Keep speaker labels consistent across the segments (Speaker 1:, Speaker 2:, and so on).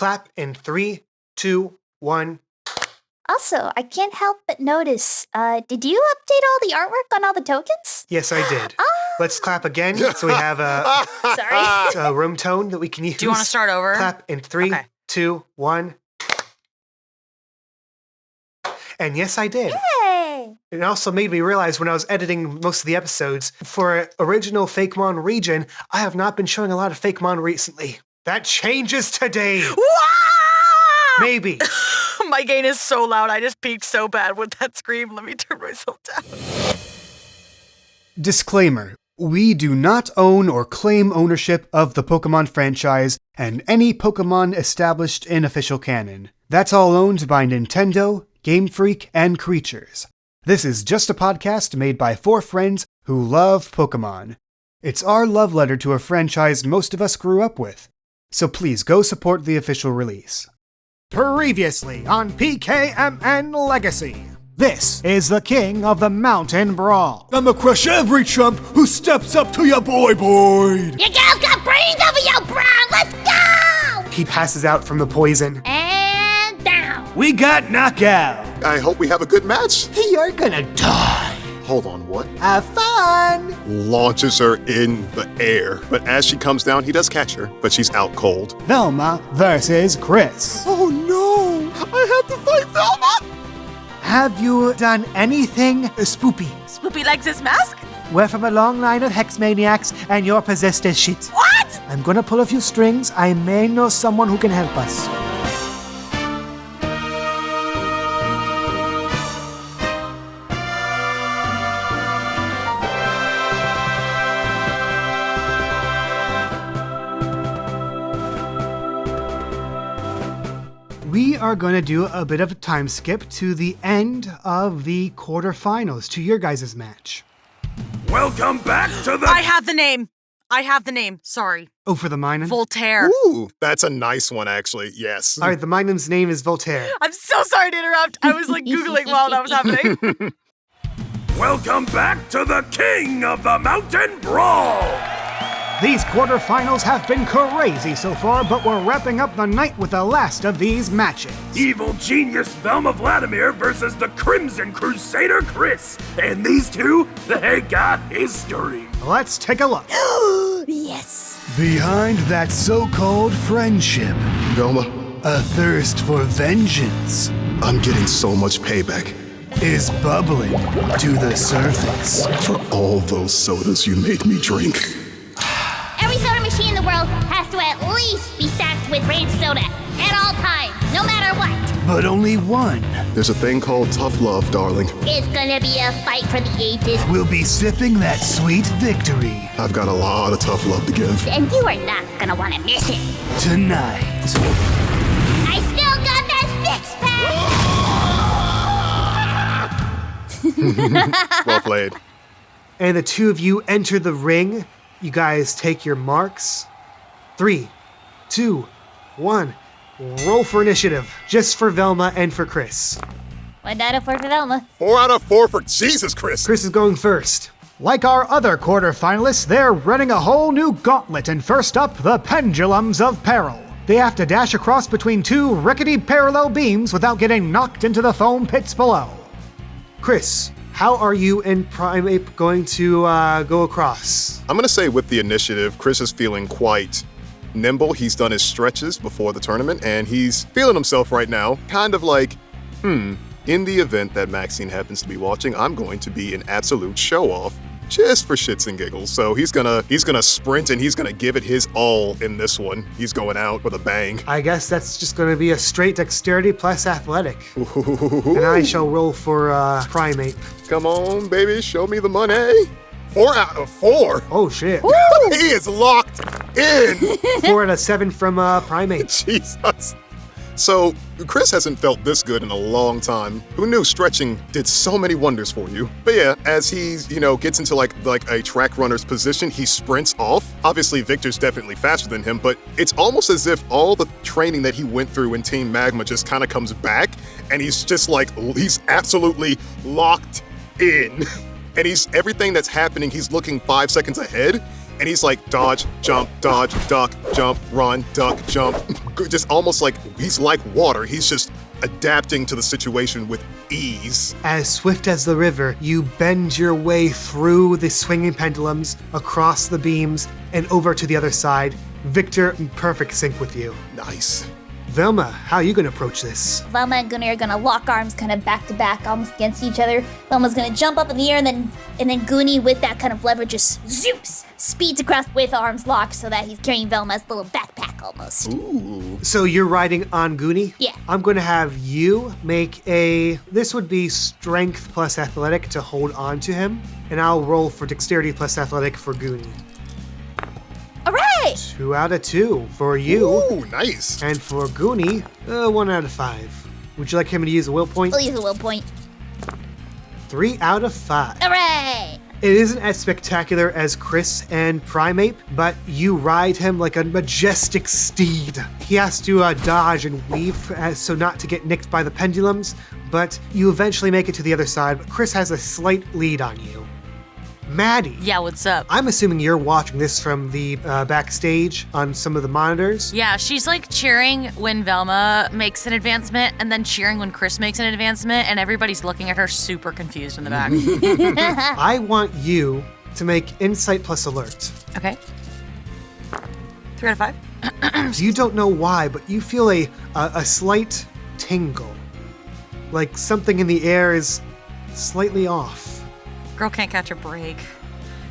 Speaker 1: clap in 3, 2, 1.
Speaker 2: Also, I can't help but notice, did you update all the artwork on all the tokens?
Speaker 1: Yes, I did. Let's clap again so we have
Speaker 2: Sorry.
Speaker 1: a room tone that we can use.
Speaker 3: Do you want to start over?
Speaker 1: Clap in 3, 2, 1. And yes, I did.
Speaker 2: Hey!
Speaker 1: It also made me realize when I was editing most of the episodes, for original Fakemon region, I have not been showing a lot of Fakemon recently. That changes today.
Speaker 3: Wow!
Speaker 1: Maybe.
Speaker 3: My gain is so loud. I just peaked so bad with that scream. Let me turn myself down.
Speaker 4: Disclaimer. We do not own or claim ownership of the Pokemon franchise and any Pokemon established in official canon. That's all owned by Nintendo, Game Freak, and Creatures. This is just a podcast made by 4 friends who love Pokemon. It's our love letter to a franchise most of us grew up with. So please go support the official release. Previously on PKMN Legacy. This is the king of the mountain brawl.
Speaker 5: I'ma crush every chump who steps up to your boy.
Speaker 2: You guys got brains over your brown! Let's go!
Speaker 1: He passes out from the poison.
Speaker 2: And down!
Speaker 5: We got knockout.
Speaker 6: I hope we have a good match.
Speaker 5: You're gonna die.
Speaker 6: Hold on, what?
Speaker 5: Have fun.
Speaker 6: Launches her in the air. But as she comes down, he does catch her, but she's out cold.
Speaker 4: Velma versus Chris.
Speaker 6: Oh no! I have to fight Velma!
Speaker 5: Have you done anything spoopy?
Speaker 3: Spoopy likes his mask?
Speaker 5: We're from a long line of hex maniacs, and you're possessed as shit.
Speaker 3: What?
Speaker 5: I'm gonna pull a few strings. I may know someone who can help us.
Speaker 4: We are going to do a bit of a time skip to the end of the quarterfinals, to your guys' match.
Speaker 5: Welcome back to the...
Speaker 3: I have the name. Sorry.
Speaker 4: Oh, for the Minun?
Speaker 3: Voltaire.
Speaker 6: Ooh, that's a nice one, actually. Yes.
Speaker 1: All right, the Minun's name is Voltaire.
Speaker 3: I'm so sorry to interrupt. I was like Googling while that was happening.
Speaker 5: Welcome back to the king of the mountain brawl.
Speaker 4: These quarterfinals have been crazy so far, but we're wrapping up the night with the last of these matches.
Speaker 5: Evil genius Velma Vladimir versus the Crimson Crusader Chris. And these two, they got history.
Speaker 4: Let's take a look.
Speaker 2: Yes!
Speaker 4: Behind that so-called friendship,
Speaker 6: Velma,
Speaker 4: a thirst for vengeance
Speaker 6: I'm getting so much payback
Speaker 4: is bubbling to the surface.
Speaker 6: for all those sodas you made me drink.
Speaker 2: Every soda machine in the world has to at least be stacked with ranch soda at all times, no matter what.
Speaker 4: But only one
Speaker 6: There's a thing called tough love, darling.
Speaker 2: It's gonna be a fight for the ages,
Speaker 4: will be sipping that sweet victory
Speaker 6: I've got a lot of tough love to give.
Speaker 2: and you are not gonna wanna miss it.
Speaker 4: tonight.
Speaker 2: I still got that six-pack!
Speaker 6: Well played.
Speaker 1: And the two of you enter the ring. You guys take your marks. 3, 2, 1. Roll for initiative, just for Velma and for Chris.
Speaker 2: 1 out of 4 for Velma.
Speaker 6: 4 out of 4 for Jesus, Chris.
Speaker 1: Chris is going first.
Speaker 4: Like our other quarterfinalists, they're running a whole new gauntlet, and first up, the Pendulums of Peril. They have to dash across between 2 rickety parallel beams without getting knocked into the foam pits below.
Speaker 1: Chris, how are you and Primeape going to go across?
Speaker 6: I'm going to say with the initiative, Chris is feeling quite nimble. He's done his stretches before the tournament, and he's feeling himself right now. Kind of like, in the event that Maxine happens to be watching, I'm going to be an absolute show-off. Just for shits and giggles. So he's gonna sprint and he's gonna give it his all in this one. He's going out with a bang.
Speaker 1: I guess that's just going to be a straight dexterity plus athletic. And I shall roll for Primeape.
Speaker 6: Come on, baby, show me the money. 4 out of 4.
Speaker 1: Oh, shit.
Speaker 6: He is locked in.
Speaker 1: 4 out of 7 from Primeape.
Speaker 6: Jesus. So, Chris hasn't felt this good in a long time. Who knew stretching did so many wonders for you? But yeah, as he's, gets into like a track runner's position, he sprints off. Obviously, Victor's definitely faster than him, but it's almost as if all the training that he went through in Team Magma just kind of comes back, and he's just like, he's absolutely locked in. And everything that's happening, he's looking 5 seconds ahead, and he's like, dodge, jump, duck, jump, run, duck, jump. just almost like he's like water. He's just adapting to the situation with ease.
Speaker 1: As swift as the river, you bend your way through the swinging pendulums, across the beams, and over to the other side. Victor in perfect sync with you.
Speaker 6: Nice.
Speaker 1: Velma, how are you going to approach this?
Speaker 2: Velma and Goonie are gonna lock arms kind of back to back, almost against each other. Velma's gonna jump up in the air, and then Goonie, with that kind of leverage, just zoops, speeds across with arms locked so that he's carrying Velma's little backpack almost.
Speaker 6: Ooh.
Speaker 1: So you're riding on Goonie?
Speaker 2: Yeah.
Speaker 1: I'm going to have you make this would be strength plus athletic to hold on to him, and I'll roll for dexterity plus athletic for Goonie.
Speaker 2: All right.
Speaker 1: 2 out of 2 for you.
Speaker 6: Ooh, nice.
Speaker 1: And for Goonie, 1 out of 5. Would you like him to use a will point?
Speaker 2: I'll use a will point.
Speaker 1: 3 out of 5.
Speaker 2: All right.
Speaker 1: It isn't as spectacular as Chris and Primeape, but you ride him like a majestic steed. He has to dodge and weave so not to get nicked by the pendulums, but you eventually make it to the other side. But Chris has a slight lead on you. Maddie.
Speaker 3: Yeah, what's up?
Speaker 1: I'm assuming you're watching this from the backstage on some of the monitors.
Speaker 3: Yeah, she's like cheering when Velma makes an advancement and then cheering when Chris makes an advancement, and everybody's looking at her super confused in the back.
Speaker 1: I want you to make insight plus alert.
Speaker 3: Okay. 3 out of 5.
Speaker 1: You don't know why, but you feel a slight tingle. Like something in the air is slightly off.
Speaker 3: Girl can't catch a break.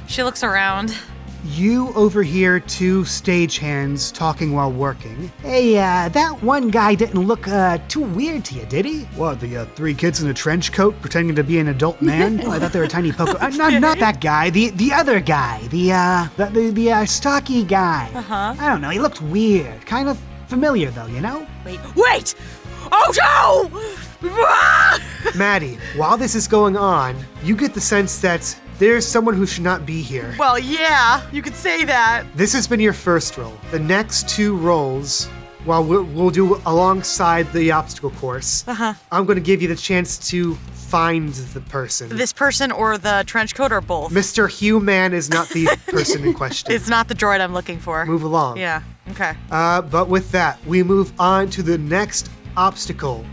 Speaker 3: She looks around.
Speaker 4: You overhear 2 stagehands talking while working. Hey, that one guy didn't look too weird to you, did he? What, the 3 kids in a trench coat pretending to be an adult man? Oh, I thought they were tiny poke. Not that guy. The other guy. The stocky guy.
Speaker 3: Uh-huh.
Speaker 4: I don't know. He looked weird. Kind of familiar though, you know?
Speaker 3: Wait! Oh no!
Speaker 1: Maddie, while this is going on, you get the sense that there's someone who should not be here.
Speaker 3: Well, yeah, you could say that.
Speaker 1: This has been your first roll. The next 2 rolls, while we'll do alongside the obstacle course, I'm going to give you the chance to find the person.
Speaker 3: This person or the trench coat or both?
Speaker 1: Mr. Human is not the person in question.
Speaker 3: It's not the droid I'm looking for.
Speaker 1: Move along.
Speaker 3: Yeah, okay.
Speaker 1: But with that, we move on to the next obstacle.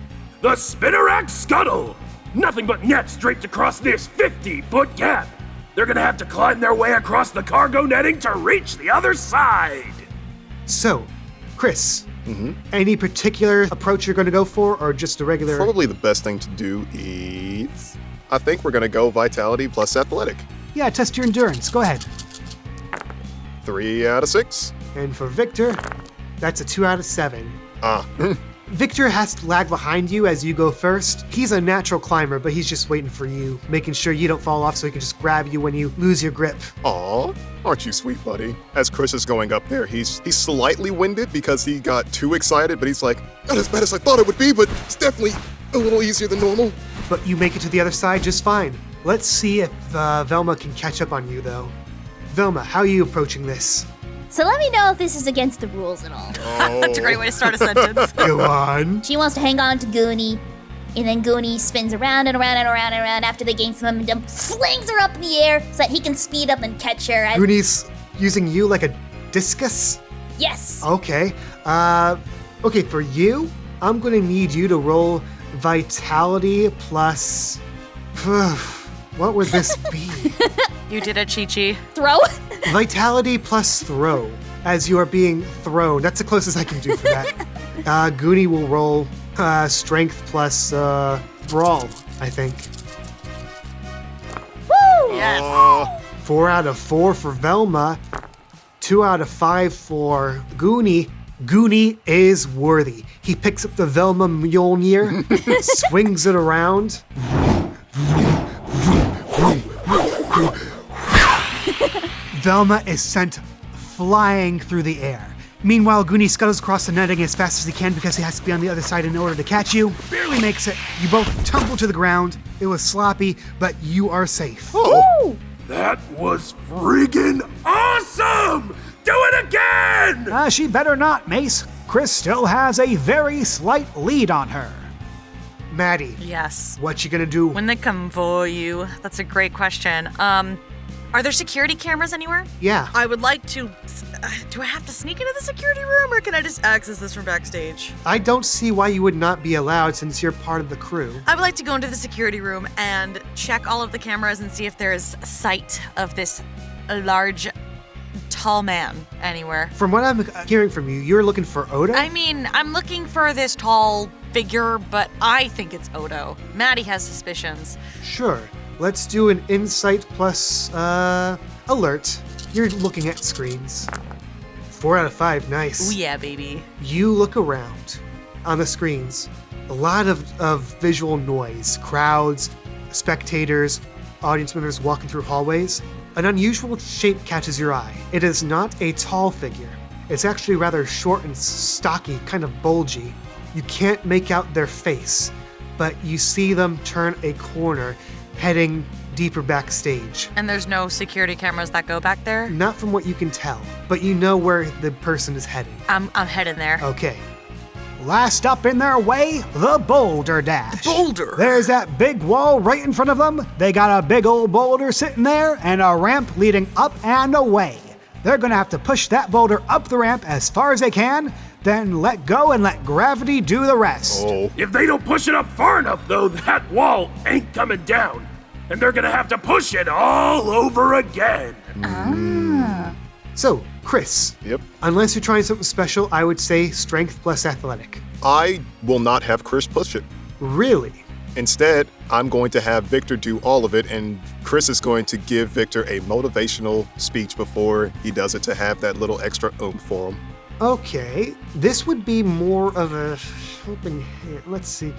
Speaker 5: The Spinnerack Scuttle! Nothing but nets draped across this 50-foot gap. They're gonna have to climb their way across the cargo netting to reach the other side.
Speaker 1: So, Chris, any particular approach you're going to go for, or just a regular?
Speaker 6: Probably the best thing to do is, I think we're gonna go vitality plus athletic.
Speaker 4: Yeah, test your endurance. Go ahead.
Speaker 6: 3 out of 6.
Speaker 1: And for Victor, that's a 2 out of 7.
Speaker 6: Ah.
Speaker 1: Victor has to lag behind you as you go first. He's a natural climber, but he's just waiting for you, making sure you don't fall off so he can just grab you when you lose your grip.
Speaker 6: Aw, aren't you sweet, buddy? As Chris is going up there, he's slightly winded because he got too excited, but he's like, not as bad as I thought it would be, but it's definitely a little easier than normal.
Speaker 1: But you make it to the other side just fine. Let's see if Velma can catch up on you, though. Velma, how are you approaching this?
Speaker 2: So let me know if this is against the rules at all.
Speaker 3: That's a great way to start a sentence.
Speaker 1: Go on.
Speaker 2: She wants to hang on to Goonie, and then Goonie spins around and around and around and around after they gain some momentum, flings her up in the air so that he can speed up and catch her.
Speaker 1: Goonies using you like a discus?
Speaker 2: Yes.
Speaker 1: Okay. Okay, for you, I'm going to need you to roll vitality plus... What would this be?
Speaker 3: You did a Chi-Chi.
Speaker 2: Throw.
Speaker 1: Vitality plus throw, as you are being thrown. That's the closest I can do for that. Goonie will roll strength plus brawl, I think.
Speaker 2: Woo!
Speaker 3: Yes.
Speaker 1: 4 out of 4 for Velma. 2 out of 5 for Goonie. Goonie is worthy. He picks up the Velma Mjolnir, swings it around.
Speaker 4: Velma is sent flying through the air. Meanwhile, Goonie scuttles across the netting as fast as he can because he has to be on the other side in order to catch you. Barely makes it. You both tumble to the ground. It was sloppy, but you are safe.
Speaker 6: Oh,
Speaker 5: That was friggin' awesome! Do it again!
Speaker 4: She better not, Mace. Chris still has a very slight lead on her.
Speaker 1: Maddie,
Speaker 3: Yes.
Speaker 1: what you gonna do?
Speaker 3: When they convoy you, that's a great question. Are there security cameras anywhere?
Speaker 1: Yeah.
Speaker 3: I would like to Do I have to sneak into the security room, or can I just access this from backstage?
Speaker 1: I don't see why you would not be allowed since you're part of the crew.
Speaker 3: I would like to go into the security room and check all of the cameras and see if there is sight of this large, tall man anywhere.
Speaker 1: From what I'm hearing from you, you're looking for Oda?
Speaker 3: I mean, I'm looking for this tall figure, but I think it's Odo. Maddie has suspicions.
Speaker 1: Sure. Let's do an insight plus, alert. You're looking at screens. 4 out of 5, nice.
Speaker 3: Oh yeah, baby.
Speaker 1: You look around on the screens. A lot of visual noise, crowds, spectators, audience members walking through hallways. An unusual shape catches your eye. It is not a tall figure. It's actually rather short and stocky, kind of bulgy. You can't make out their face, but you see them turn a corner, heading deeper backstage.
Speaker 3: And there's no security cameras that go back there?
Speaker 1: Not from what you can tell, but you know where the person is heading.
Speaker 3: I'm heading there.
Speaker 1: Okay.
Speaker 4: Last up in their way, the Boulder Dash.
Speaker 3: Boulder?
Speaker 4: There's that big wall right in front of them. They got a big old boulder sitting there and a ramp leading up and away. They're gonna have to push that boulder up the ramp as far as they can, then let go and let gravity do the rest.
Speaker 6: Oh.
Speaker 5: If they don't push it up far enough, though, that wall ain't coming down. And they're gonna have to push it all over again.
Speaker 1: So, Chris.
Speaker 6: Yep.
Speaker 1: Unless you're trying something special, I would say strength plus athletic.
Speaker 6: I will not have Chris push it.
Speaker 1: Really?
Speaker 6: Instead, I'm going to have Victor do all of it, and Chris is going to give Victor a motivational speech before he does it to have that little extra oomph for him.
Speaker 1: Okay. This would be more of a helping hand. Let's see.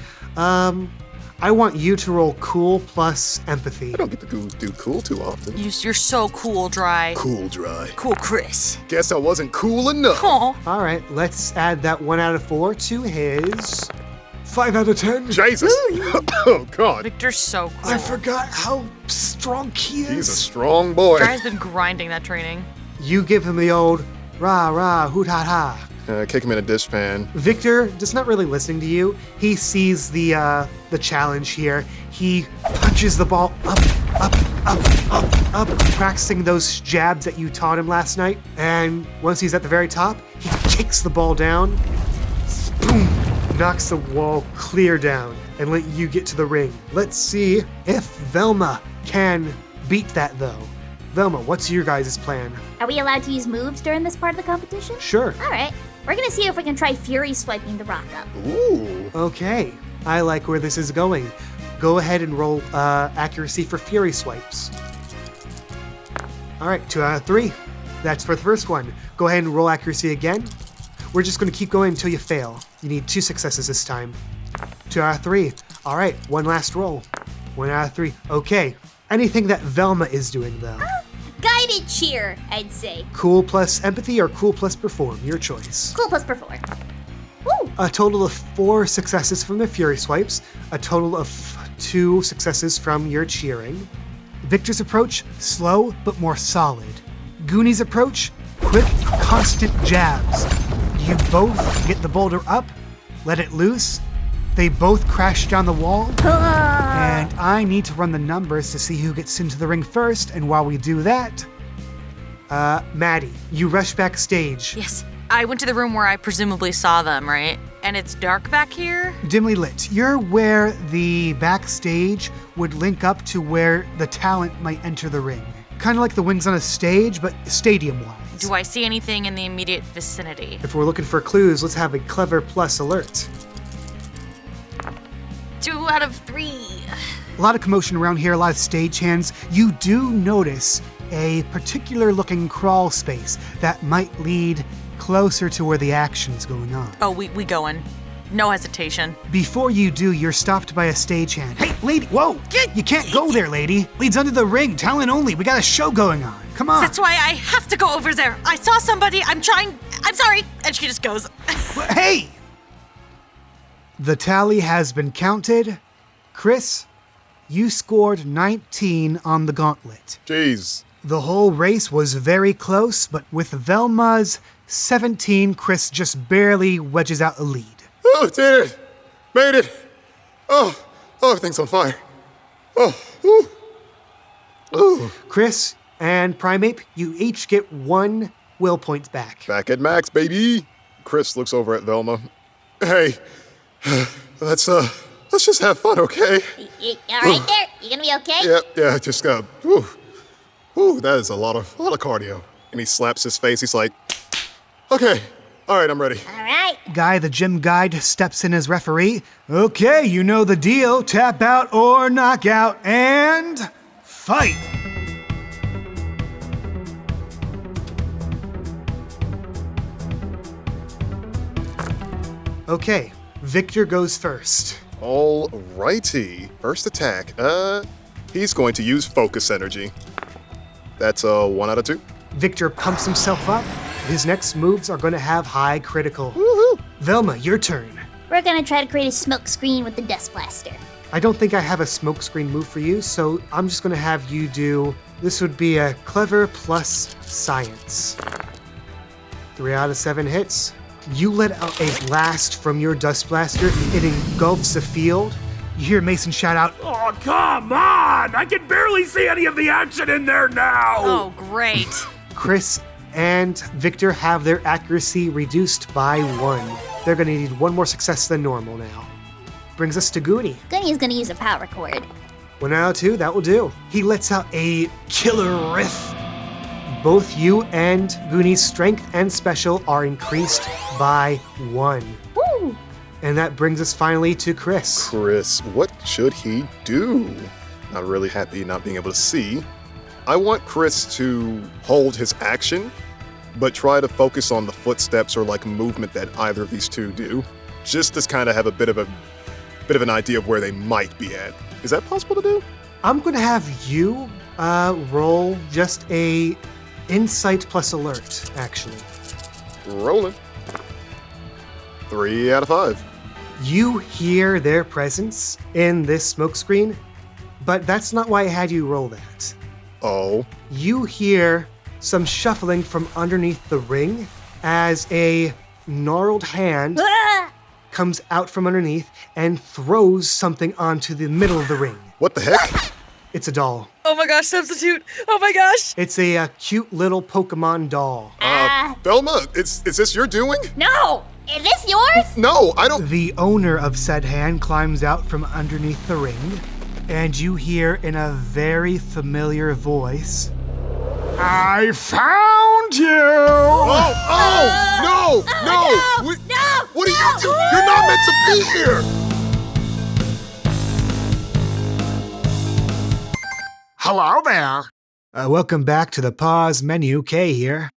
Speaker 1: I want you to roll cool plus empathy.
Speaker 6: I don't get to do cool too often.
Speaker 3: You're so cool, Dry.
Speaker 6: Cool dry.
Speaker 3: Cool, Chris.
Speaker 6: Guess I wasn't cool enough.
Speaker 3: Aw.
Speaker 1: All right, let's add that 1 out of 4 to his 5 out of 10.
Speaker 6: Jesus. Oh, God.
Speaker 3: Victor's so cool.
Speaker 1: I forgot how strong he is.
Speaker 6: He's a strong boy.
Speaker 3: Dry's been grinding that training.
Speaker 1: You give him the old rah rah hoot ha ha.
Speaker 6: Kick him in a dishpan.
Speaker 1: Victor just not really listening to you. He sees the challenge here. He punches the ball up, practicing those jabs that you taught him last night. And once he's at the very top, he kicks the ball down, boom, knocks the wall clear down, and let you get to the ring. Let's see if Velma can beat that though. Velma, what's your guys' plan?
Speaker 2: Are we allowed to use moves during this part of the competition?
Speaker 1: Sure.
Speaker 2: All right. We're gonna see if we can try Fury swiping the rock up.
Speaker 6: Ooh.
Speaker 1: Okay, I like where this is going. Go ahead and roll accuracy for Fury swipes. All right, 2 out of 3. That's for the first one. Go ahead and roll accuracy again. We're just going to keep going until you fail. You need 2 successes this time. 2 out of 3. All right, one last roll. 1 out of 3. Okay. Anything that Velma is doing though.
Speaker 2: Guided cheer, I'd say.
Speaker 1: Cool plus empathy or cool plus perform, your choice.
Speaker 2: Cool plus perform. Woo!
Speaker 1: A total of 4 successes from the Fury swipes, a total of 2 successes from your cheering. Victor's approach, slow but more solid. Goonie's approach, quick, constant jabs. You both get the boulder up, let it loose. They both crash down the wall. And I need to run the numbers to see who gets into the ring first. And while we do that, Maddie, you rush backstage.
Speaker 3: Yes. I went to the room where I presumably saw them, right? And it's dark back here?
Speaker 4: Dimly lit. You're where the backstage would link up to where the talent might enter the ring. Kind of like the wings on a stage, but stadium-wise.
Speaker 3: Do I see anything in the immediate vicinity?
Speaker 1: If we're looking for clues, let's have a clever plus alert.
Speaker 3: 2 out of 3.
Speaker 4: A lot of commotion around here, a lot of stagehands. You do notice a particular looking crawl space that might lead closer to where the action's going on.
Speaker 3: Oh, we going. No hesitation.
Speaker 4: Before you do, you're stopped by a stagehand. Hey, lady, whoa! You can't go there, lady. Leads under the ring, talent only. We got a show going on. Come on.
Speaker 3: That's why I have to go over there. I saw somebody. I'm sorry. And she just goes.
Speaker 4: Hey! The tally has been counted. Chris, you scored 19 on the gauntlet.
Speaker 6: Jeez.
Speaker 4: The whole race was very close, but with Velma's 17, Chris just barely wedges out a lead.
Speaker 6: Oh, did it. Made it. Oh, everything's on fire. Oh, ooh. Ooh.
Speaker 1: Chris and Primeape, you each get 1 Will points back.
Speaker 6: Back at max, baby. Chris looks over at Velma. Hey, let's just have fun, okay?
Speaker 2: You all right there? You gonna be okay?
Speaker 6: Yeah, just whew, that is a lot of cardio. And he slaps his face. He's like, okay, all right, I'm ready.
Speaker 2: All right.
Speaker 4: Guy, the gym guide, steps in as referee. Okay, you know the deal. Tap out or knock out, and fight!
Speaker 1: Okay, Victor goes first.
Speaker 6: All righty. First attack. He's going to use focus energy. That's a 1 out of 2.
Speaker 1: Victor pumps himself up. His next moves are going to have high critical.
Speaker 6: Woohoo!
Speaker 1: Velma, your turn.
Speaker 2: We're gonna try to create a smoke screen with the Dust Blaster.
Speaker 1: I don't think I have a smokescreen move for you, so I'm just going to have you do... This would be a clever plus science. 3 out of 7 hits. You let out a blast from your Dust Blaster. It engulfs the field. You hear Mason shout out,
Speaker 5: Oh, come on! I can barely see any of the action in there now!
Speaker 3: Oh, great.
Speaker 1: Chris and Victor have their accuracy reduced by 1. They're going to need 1 more success than normal now. Brings us to Goonie.
Speaker 2: Goonie's gonna use a power chord.
Speaker 1: 1 out of 2, that will do. He lets out a killer riff. Both you and Goonie's strength and special are increased by 1.
Speaker 2: Woo!
Speaker 1: And that brings us finally to Chris.
Speaker 6: Chris, what should he do? Not really happy not being able to see. I want Chris to hold his action, but try to focus on the footsteps or like movement that either of these two do, just to kind of have a bit of an idea of where they might be at. Is that possible to do?
Speaker 1: I'm going to have you roll just a insight plus alert, actually.
Speaker 6: Rolling. 3 out of 5.
Speaker 1: You hear their presence in this smokescreen, but that's not why I had you roll that.
Speaker 6: Oh.
Speaker 1: You hear some shuffling from underneath the ring as a gnarled hand
Speaker 2: Ah!
Speaker 1: comes out from underneath and throws something onto the middle of the ring.
Speaker 6: What the heck?
Speaker 1: It's a doll.
Speaker 3: Oh my gosh, substitute. Oh my gosh.
Speaker 1: It's a cute little Pokemon doll.
Speaker 6: Velma, is this your doing?
Speaker 2: No! Is this yours?
Speaker 6: No, I don't.
Speaker 4: The owner of said hand climbs out from underneath the ring, and you hear in a very familiar voice, I found you!
Speaker 6: Oh, no! What are you doing? You're not meant to be here!
Speaker 4: Hello there! Welcome back to the pause menu. Kay here.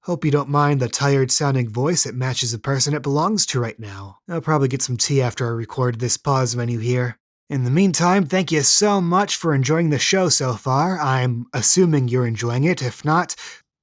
Speaker 4: Hope you don't mind the tired-sounding voice. It matches the person it belongs to right now. I'll probably get some tea after I record this pause menu here. In the meantime, thank you so much for enjoying the show so far. I'm assuming you're enjoying it. If not,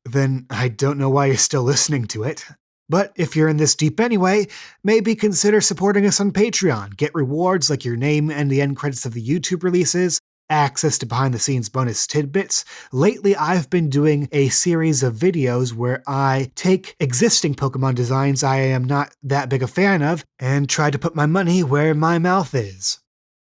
Speaker 4: then I don't know why you're still listening to it. But if you're in this deep anyway, maybe consider supporting us on Patreon. Get rewards like your name and the end credits of the YouTube releases, access to behind-the-scenes bonus tidbits. Lately, I've been doing a series of videos where I take existing Pokemon designs I am not that big a fan of and try to put my money where my mouth is.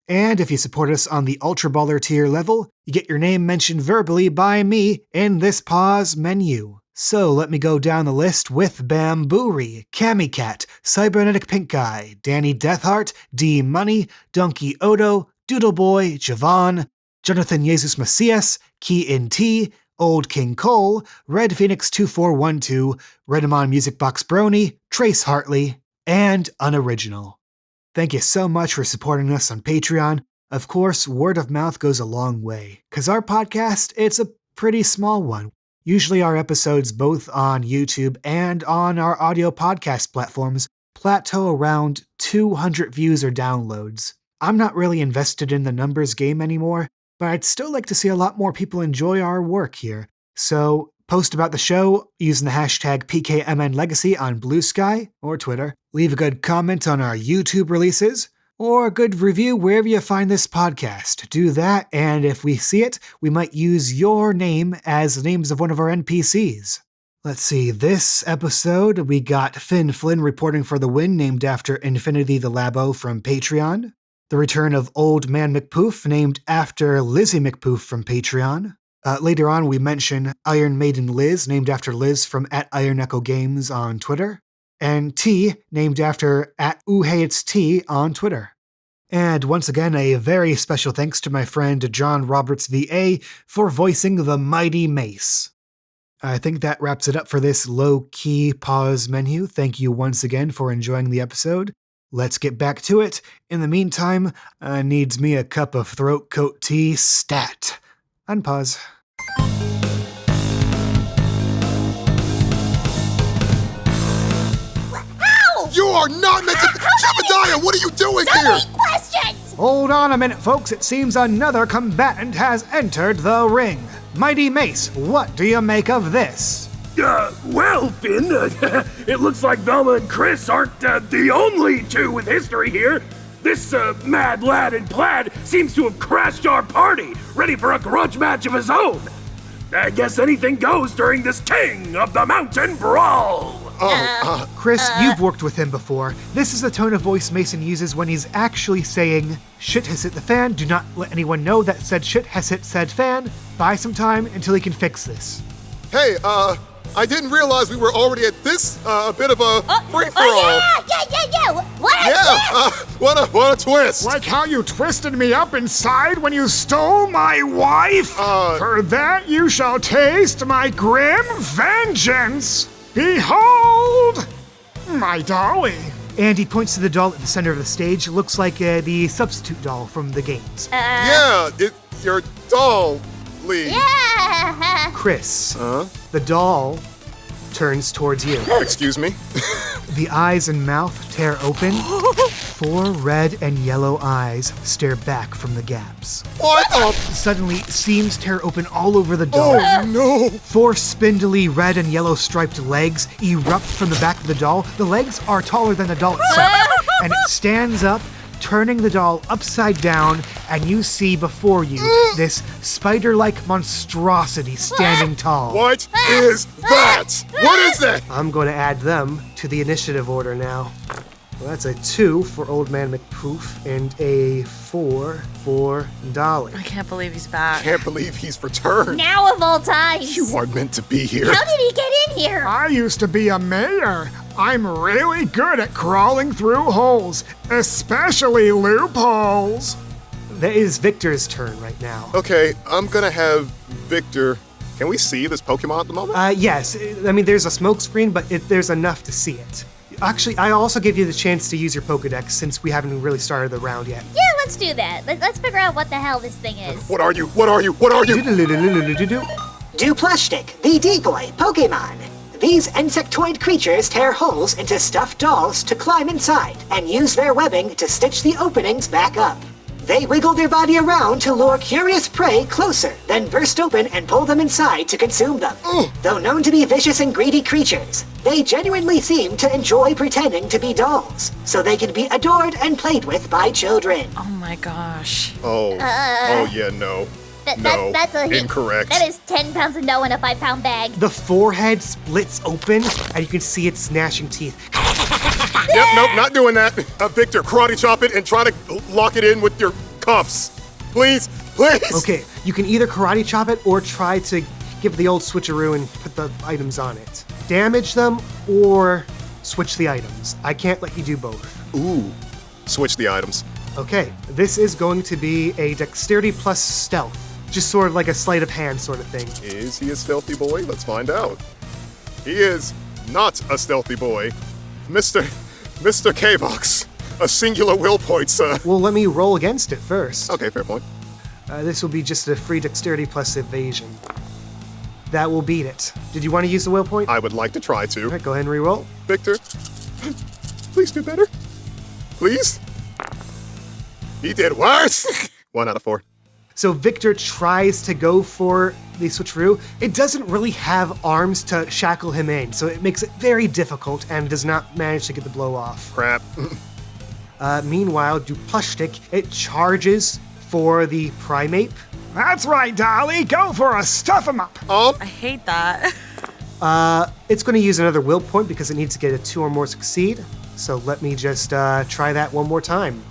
Speaker 4: And if you support us on the Ultra Baller tier level, you get your name mentioned verbally by me in this pause menu. So let me go down the list with Bamboori, Camicat, Cybernetic Pink Guy, Danny Deathheart, D Money, Donkey Odo, Doodle Boy, Javon, Jonathan Jesus Macias, Key in T, Old King Cole, Red Phoenix 2412, Redemon Music Box Brony, Trace Hartley, and Unoriginal. Thank you so much for supporting us on Patreon. Of course, word of mouth goes a long way, because our podcast, it's a pretty small one. Usually our episodes, both on YouTube and on our audio podcast platforms, plateau around 200 views or downloads. I'm not really invested in the numbers game anymore, but I'd still like to see a lot more people enjoy our work here. So post about the show using the hashtag PKMNLegacy on Blue Sky or Twitter. Leave a good comment on our YouTube releases, or a good review wherever you find this podcast. Do that, and if we see it, we might use your name as the names of one of our NPCs. Let's see, this episode we got Finn Flynn reporting for the win, named after Infinity the Labo from Patreon. The return of Old Man McPoof, named after Lizzie McPoof from Patreon.
Speaker 1: Later on, we mention Iron Maiden Liz, named after Liz from @IronEchoGames on Twitter, and T, named after @OoheyIt'sT on Twitter. And once again, a very special thanks to my friend John Roberts VA for voicing the mighty Mace. I think that wraps it up for this low-key pause menu. Thank you once again for enjoying the episode. Let's get back to it. In the meantime, needs me a cup of throat coat tea stat. Unpause.
Speaker 2: Ow!
Speaker 6: You are not meant to. Jebediah, what are you doing
Speaker 2: So
Speaker 6: here?
Speaker 2: many questions!
Speaker 1: Hold on a minute, folks. It seems another combatant has entered the ring. Mighty Mace, what do you make of this?
Speaker 5: Well, Finn, it looks like Velma and Chris aren't the only two with history here. This mad lad in plaid seems to have crashed our party, ready for a grudge match of his own. I guess anything goes during this King of the Mountain Brawl.
Speaker 1: Chris, you've worked with him before. This is the tone of voice Mason uses when he's actually saying, "Shit has hit the fan, do not let anyone know that said shit has hit said fan. Buy some time until he can fix this."
Speaker 6: Hey, I didn't realize we were already at this bit of a free-for-all.
Speaker 2: Oh, yeah. What a twist!
Speaker 6: What a twist!
Speaker 7: Like how you twisted me up inside when you stole my wife? For that you shall taste my grim vengeance! Behold! My dolly!
Speaker 1: And he points to the doll at the center of the stage. It looks like the substitute doll from the games.
Speaker 6: Yeah, your doll, Lee.
Speaker 2: Yeah!
Speaker 1: Chris, the doll turns towards you.
Speaker 6: Excuse me?
Speaker 1: The eyes and mouth tear open. 4 red and yellow eyes stare back from the gaps.
Speaker 6: What?
Speaker 1: Suddenly, seams tear open all over the doll.
Speaker 6: Oh no!
Speaker 1: 4 spindly red and yellow striped legs erupt from the back of the doll. The legs are taller than the doll itself. And it stands up, turning the doll upside down, and you see before you this spider-like monstrosity standing tall.
Speaker 6: What is that? What is that?
Speaker 1: I'm going to add them to the initiative order now. Well, that's a 2 for Old Man McPoof and a 4 for Dolly.
Speaker 3: I can't believe he's back.
Speaker 6: Can't believe he's returned.
Speaker 2: Now of all times!
Speaker 6: You are meant to be here.
Speaker 2: How did he get in here?
Speaker 7: I used to be a mayor. I'm really good at crawling through holes, especially loopholes.
Speaker 1: That is Victor's turn right now.
Speaker 6: Okay, I'm gonna have Victor. Can we see this Pokemon at the moment?
Speaker 1: Yes, I mean, there's a smoke screen, but there's enough to see it. Actually, I also give you the chance to use your Pokedex since we haven't really started the round yet.
Speaker 2: Yeah, let's do that. Let's figure out what the hell this thing is.
Speaker 6: What are you? What are you? What are you?
Speaker 8: Duplushtik, the decoy Pokemon. These insectoid creatures tear holes into stuffed dolls to climb inside and use their webbing to stitch the openings back up. They wiggle their body around to lure curious prey closer, then burst open and pull them inside to consume them. Though known to be vicious and greedy creatures, they genuinely seem to enjoy pretending to be dolls, so they can be adored and played with by children.
Speaker 3: Oh my gosh.
Speaker 6: Oh yeah, no.
Speaker 2: That's a
Speaker 6: incorrect.
Speaker 2: That is 10 pounds of dough in a 5-pound bag.
Speaker 1: The forehead splits open, and you can see its gnashing teeth.
Speaker 6: Yep, nope, not doing that. Victor, karate chop it and try to lock it in with your cuffs. Please, please.
Speaker 1: Okay, you can either karate chop it or try to give it the old switcheroo and put the items on it. Damage them or switch the items. I can't let you do both.
Speaker 6: Ooh, switch the items.
Speaker 1: Okay, this is going to be a dexterity plus stealth. Just sort of like a sleight of hand sort of thing.
Speaker 6: Is he a stealthy boy? Let's find out. He is not a stealthy boy. Mr. KayVox, a singular will point, sir.
Speaker 1: Well, let me roll against it first.
Speaker 6: Okay, fair point.
Speaker 1: This will be just a free dexterity plus evasion. That will beat it. Did you want to use the will point?
Speaker 6: I would like to try to.
Speaker 1: All right, go ahead and re-roll.
Speaker 6: Victor, please do better. Please? He did worse. 1 out of 4.
Speaker 1: So Victor tries to go for the switcheroo. It doesn't really have arms to shackle him in, so it makes it very difficult and does not manage to get the blow off.
Speaker 6: Crap.
Speaker 1: Meanwhile, Duplushtik, it charges for the Primeape.
Speaker 7: That's right, Dolly. Go for a stuff 'em up.
Speaker 3: I hate that.
Speaker 1: It's going to use another will point because it needs to get a 2 or more succeed. So let me just try that one more time.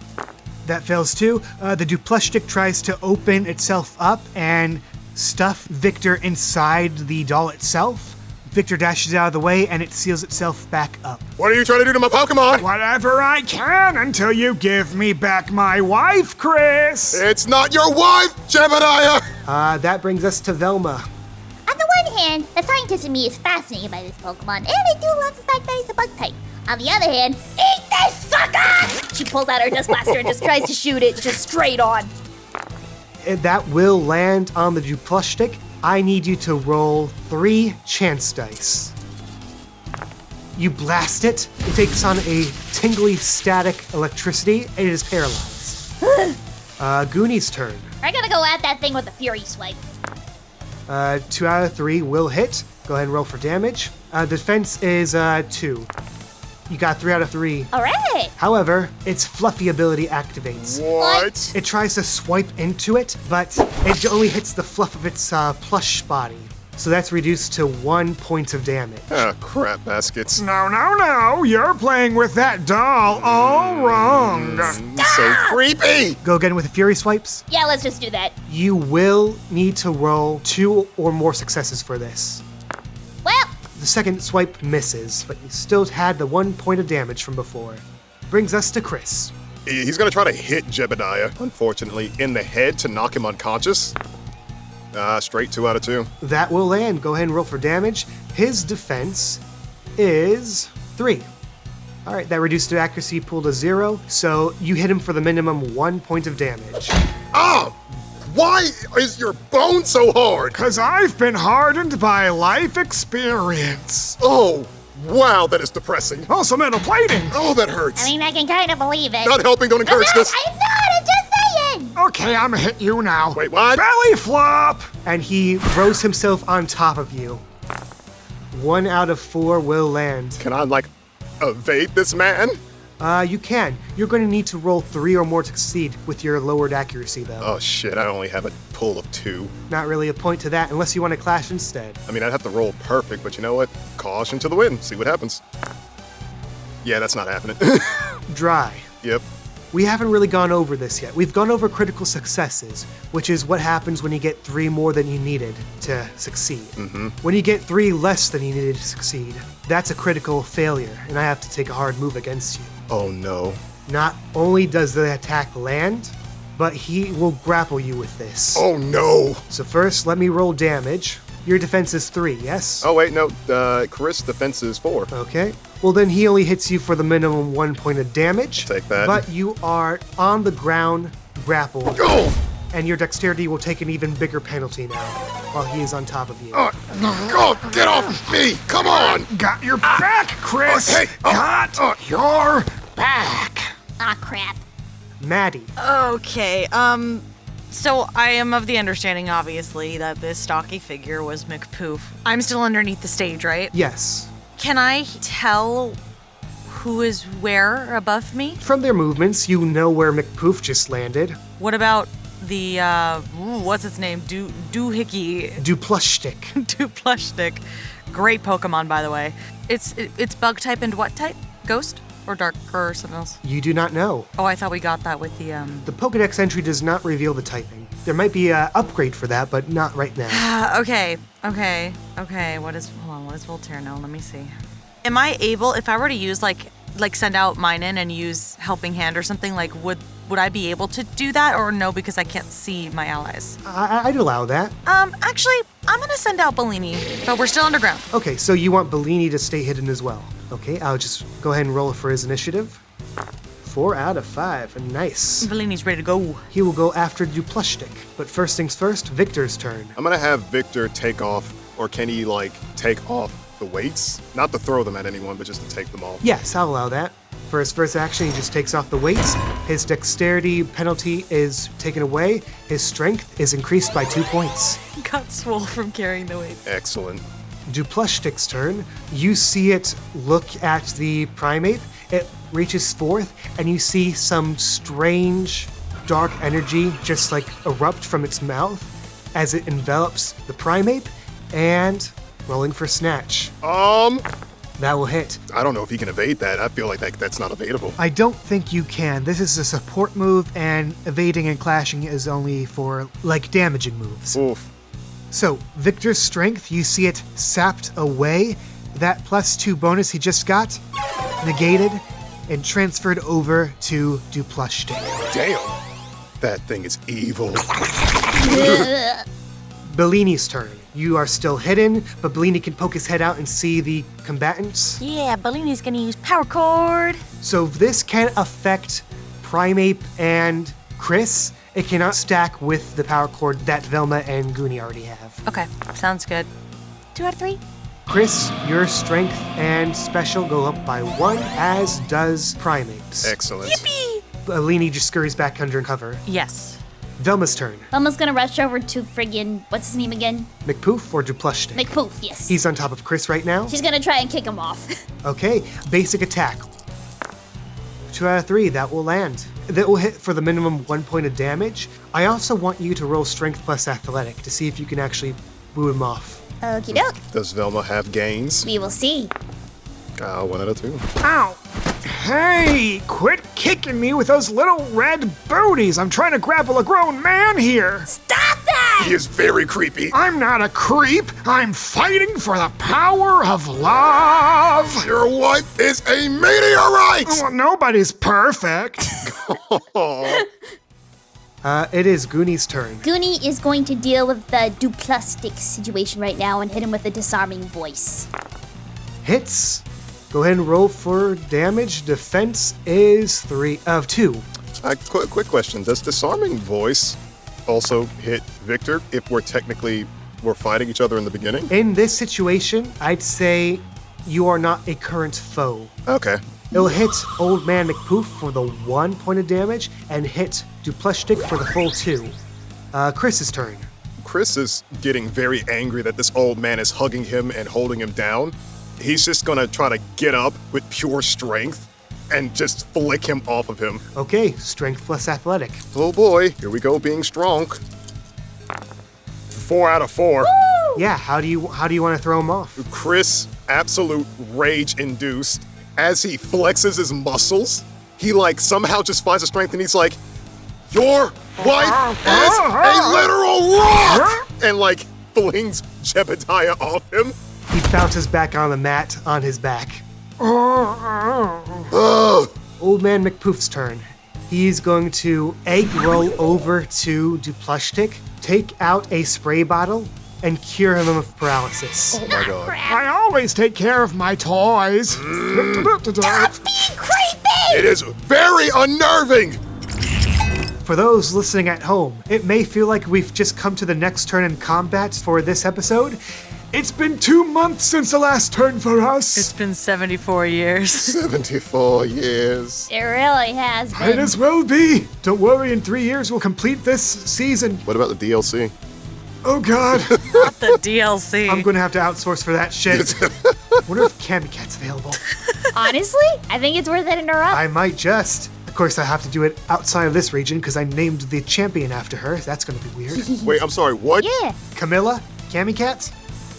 Speaker 1: That fails too. The Duplushtik tries to open itself up and stuff Victor inside the doll itself. Victor dashes out of the way and it seals itself back up.
Speaker 6: What are you trying to do to my Pokemon?
Speaker 7: Whatever I can until you give me back my wife, Chris.
Speaker 6: It's not your wife, Jebediah!
Speaker 1: That brings us to Velma.
Speaker 2: On the one hand, the scientist in me is fascinated by this Pokemon, and I do love the fact that he's a bug type. On the other hand, eat this sucker! She pulls out her Dust Blaster and just tries to shoot it just straight on.
Speaker 1: That will land on the Duplushstick. I need you to roll 3 chance dice. You blast it. It takes on a tingly static electricity, and it is paralyzed. Goonie's turn.
Speaker 2: I'm gonna go at that thing with a Fury Swipe.
Speaker 1: 2 out of 3 will hit. Go ahead and roll for damage. Defense is 2. You got 3 out of 3.
Speaker 2: All right.
Speaker 1: However, its fluffy ability activates.
Speaker 6: What?
Speaker 1: It tries to swipe into it, but it only hits the fluff of its plush body. So that's reduced to 1 point of damage.
Speaker 6: Ah, crap baskets.
Speaker 7: No. You're playing with that doll all wrong.
Speaker 6: So creepy!
Speaker 1: Go again with the Fury Swipes.
Speaker 2: Yeah, let's just do that.
Speaker 1: You will need to roll 2 or more successes for this.
Speaker 2: Well,
Speaker 1: The second swipe misses, but you still had the 1 point of damage from before. Brings us to Chris.
Speaker 6: He's gonna try to hit Jebediah, unfortunately, in the head to knock him unconscious. Straight 2 out of 2.
Speaker 1: That will land. Go ahead and roll for damage. His defense is 3. All right, that reduced to accuracy pool to 0, so you hit him for the minimum 1 point of damage.
Speaker 6: Ah! Why is your bone so hard?
Speaker 7: 'Cause I've been hardened by life experience.
Speaker 6: Oh, wow, that is depressing.
Speaker 7: Also metal plating.
Speaker 6: Oh, that hurts.
Speaker 2: I mean, I can kind of believe it.
Speaker 6: Not helping, don't encourage this.
Speaker 2: I'm not, I'm just saying.
Speaker 7: Okay, I'm gonna hit you now.
Speaker 6: Wait, what?
Speaker 7: Belly flop.
Speaker 1: And he throws himself on top of you. 1 out of 4 will land.
Speaker 6: Can I, evade this man?
Speaker 1: You can. You're going to need to roll 3 or more to succeed with your lowered accuracy, though.
Speaker 6: Oh, shit, I only have a pool of 2.
Speaker 1: Not really a point to that unless you want to clash instead.
Speaker 6: I mean, I'd have to roll perfect, but you know what? Caution to the wind. See what happens. Yeah, that's not happening.
Speaker 1: Dry.
Speaker 6: Yep.
Speaker 1: We haven't really gone over this yet. We've gone over critical successes, which is what happens when you get 3 more than you needed to succeed. When you get 3 less than you needed to succeed, that's a critical failure, and I have to take a hard move against you.
Speaker 6: Oh, no.
Speaker 1: Not only does the attack land, but he will grapple you with this.
Speaker 6: Oh, no.
Speaker 1: So first, let me roll damage. Your defense is 3, yes?
Speaker 6: Oh, wait, no. Chris' defense is 4.
Speaker 1: Okay. Well, then he only hits you for the minimum 1 point of damage.
Speaker 6: Take that.
Speaker 1: But you are on the ground, grappled.
Speaker 6: Oh!
Speaker 1: And your dexterity will take an even bigger penalty now, while he is on top of you.
Speaker 6: Oh, get off me! Come on!
Speaker 7: Got your back, Chris.
Speaker 6: Okay.
Speaker 7: Got your back.
Speaker 2: Ah, crap.
Speaker 1: Maddie.
Speaker 3: Okay, so I am of the understanding, obviously, that this stocky figure was McPoof. I'm still underneath the stage, right?
Speaker 1: Yes.
Speaker 3: Can I tell who is where above me?
Speaker 1: From their movements, you know where McPoof just landed.
Speaker 3: What about the, what's its name? Doohickey.
Speaker 1: Duplushstick.
Speaker 3: Duplushstick. Great Pokemon, by the way. It's bug type and what type? Ghost? Or dark or something else?
Speaker 1: You do not know.
Speaker 3: Oh, I thought we got that with the,
Speaker 1: The Pokedex entry does not reveal the typing. There might be an upgrade for that, but not right now.
Speaker 3: Okay. What is Voltaire now? Let me see. Am I able, if I were to use like send out mine in and use Helping Hand or something, would I be able to do that or no, because I can't see my allies?
Speaker 1: I'd allow that.
Speaker 3: Actually, I'm gonna send out Bellini, but we're still underground.
Speaker 1: Okay, so you want Bellini to stay hidden as well. Okay, I'll just go ahead and roll for his initiative. 4 out of 5. Nice.
Speaker 3: Bellini's ready to go.
Speaker 1: He will go after Duplushstick. But first things first, Victor's turn.
Speaker 6: I'm gonna have Victor take off, or can he, take off the weights? Not to throw them at anyone, but just to take them off.
Speaker 1: Yes, I'll allow that. For his first action, he just takes off the weights. His dexterity penalty is taken away. His strength is increased by 2 points.
Speaker 3: Got swole from carrying the weight.
Speaker 6: Excellent.
Speaker 1: Duplushstick's turn. You see it look at the primate. It reaches forth, and you see some strange dark energy just erupt from its mouth as it envelops the primate, and rolling for snatch. That will hit.
Speaker 6: I don't know if he can evade that. I feel like that's not evadable.
Speaker 1: I don't think you can. This is a support move, and evading and clashing is only for damaging moves.
Speaker 6: Oof.
Speaker 1: So, Victor's strength, you see it sapped away. That +2 bonus he just got, negated, and transferred over to Duplushstick.
Speaker 6: Damn. That thing is evil.
Speaker 1: Bellini's turn. You are still hidden, but Bellini can poke his head out and see the combatants.
Speaker 3: Yeah, Bellini's gonna use Power Chord.
Speaker 1: So this can affect Primeape and Chris. It cannot stack with the power chord that Velma and Goonie already have.
Speaker 3: Okay, sounds good. 2 out of 3.
Speaker 1: Chris, your strength and special go up by 1, as does Primeape's.
Speaker 6: Excellent.
Speaker 3: Yippee!
Speaker 1: Bellini just scurries back under cover.
Speaker 3: Yes.
Speaker 1: Velma's turn.
Speaker 2: Velma's gonna rush over to friggin', what's his name again?
Speaker 1: McPoof or Duplushstick?
Speaker 2: McPoof, yes.
Speaker 1: He's on top of Chris right now.
Speaker 2: She's gonna try and kick him off.
Speaker 1: Okay, basic attack. 2 out of 3, that will land. That will hit for the minimum 1 point of damage. I also want you to roll strength plus athletic to see if you can actually woo him off.
Speaker 2: Okie doke.
Speaker 6: Does Velma have gains?
Speaker 2: We will see.
Speaker 6: 1 out of 2.
Speaker 7: Ow! Hey, quit kicking me with those little red booties. I'm trying to grapple a grown man here.
Speaker 2: Stop that!
Speaker 6: He is very creepy.
Speaker 7: I'm not a creep. I'm fighting for the power of love.
Speaker 6: Your wife is a meteorite!
Speaker 7: Well, nobody's perfect.
Speaker 1: It is Goonie's turn.
Speaker 2: Goonie is going to deal with the Duplushstick situation right now and hit him with a disarming voice.
Speaker 1: Hits. Go ahead and roll for damage. Defense is 2.
Speaker 6: Quick question. Does Disarming Voice also hit Victor if we're fighting each other in the beginning?
Speaker 1: In this situation, I'd say you are not a current foe.
Speaker 6: Okay.
Speaker 1: It'll hit Old Man McPoof for the 1 point of damage and hit Duplushstick for the full 2. Chris's turn.
Speaker 6: Chris is getting very angry that this old man is hugging him and holding him down. He's just gonna try to get up with pure strength and just flick him off of him.
Speaker 1: Okay, strength plus athletic.
Speaker 6: Oh boy, here we go being strong. 4 out of 4.
Speaker 1: Yeah, how do you want to throw him off?
Speaker 6: Chris, absolute rage induced. As he flexes his muscles, he somehow just finds the strength and he's like, "Your wife is a literal rock!" And flings Jebediah off him.
Speaker 1: He bounces back on the mat on his back.
Speaker 6: Ugh.
Speaker 1: Old Man McPoof's turn. He's going to egg roll over to Duplushstick, take out a spray bottle, and cure him of paralysis.
Speaker 6: Oh my god.
Speaker 7: I always take care of my toys.
Speaker 2: Stop being creepy!
Speaker 6: It is very unnerving!
Speaker 1: For those listening at home, it may feel like we've just come to the next turn in combat for this episode.
Speaker 7: It's been 2 months since the last turn for us.
Speaker 3: It's been 74 years.
Speaker 6: 74 years.
Speaker 2: It really has
Speaker 7: Might
Speaker 2: been.
Speaker 7: as well be. Don't worry, in 3 years we'll complete this season.
Speaker 6: What about the DLC?
Speaker 7: Oh god.
Speaker 3: Not the DLC.
Speaker 1: I'm gonna have to outsource for that shit. Wonder if Candy Cat's available.
Speaker 2: Honestly, I think it's worth hitting her up.
Speaker 1: I might just. Of course, I have to do it outside of this region because I named the champion after her. That's gonna be weird.
Speaker 6: Wait, I'm sorry, what?
Speaker 2: Yeah.
Speaker 1: Camilla? Cammy Cats?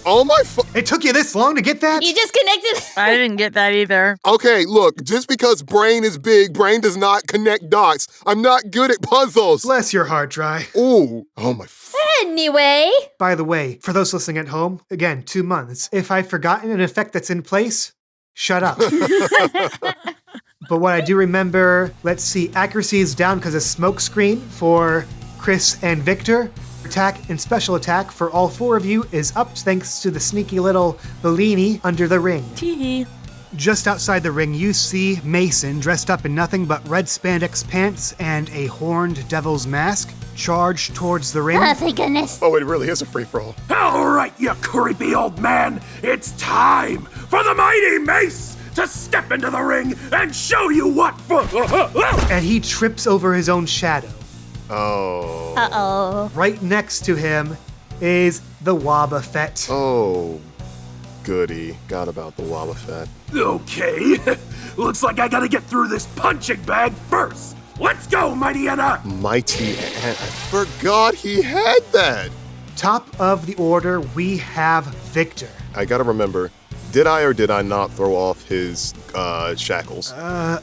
Speaker 6: Oh my
Speaker 1: It took you this long to get that?
Speaker 2: You just connected.
Speaker 3: I didn't get that either.
Speaker 6: Okay, look, just because brain is big, brain does not connect dots. I'm not good at puzzles.
Speaker 1: Bless your heart, Dry.
Speaker 6: Ooh, oh my.
Speaker 2: Anyway.
Speaker 1: By the way, for those listening at home, again, 2 months. If I've forgotten an effect that's in place, shut up. But what I do remember, let's see, accuracy is down because of smoke screen for Chris and Victor. Attack and special attack for all 4 of you is up thanks to the sneaky little Bellini under the ring.
Speaker 3: Tee.
Speaker 1: Just outside the ring, you see Mason dressed up in nothing but red spandex pants and a horned devil's mask charge towards the ring.
Speaker 2: Oh, thank goodness.
Speaker 6: Oh, it really is a free-for-all.
Speaker 5: All right, you creepy old man. It's time for the mighty Mace to step into the ring and show you what for.
Speaker 1: And he trips over his own shadow.
Speaker 6: Oh.
Speaker 2: Uh-oh.
Speaker 1: Right next to him is the Wobbuffet.
Speaker 6: Oh, goody. Got about the Wobbuffet.
Speaker 5: Okay, looks like I gotta get through this punching bag first. Let's go, Mighty Anna.
Speaker 6: Mighty Ant. I forgot he had that.
Speaker 1: Top of the order, we have Victor.
Speaker 6: I gotta remember, did I or did I not throw off his shackles?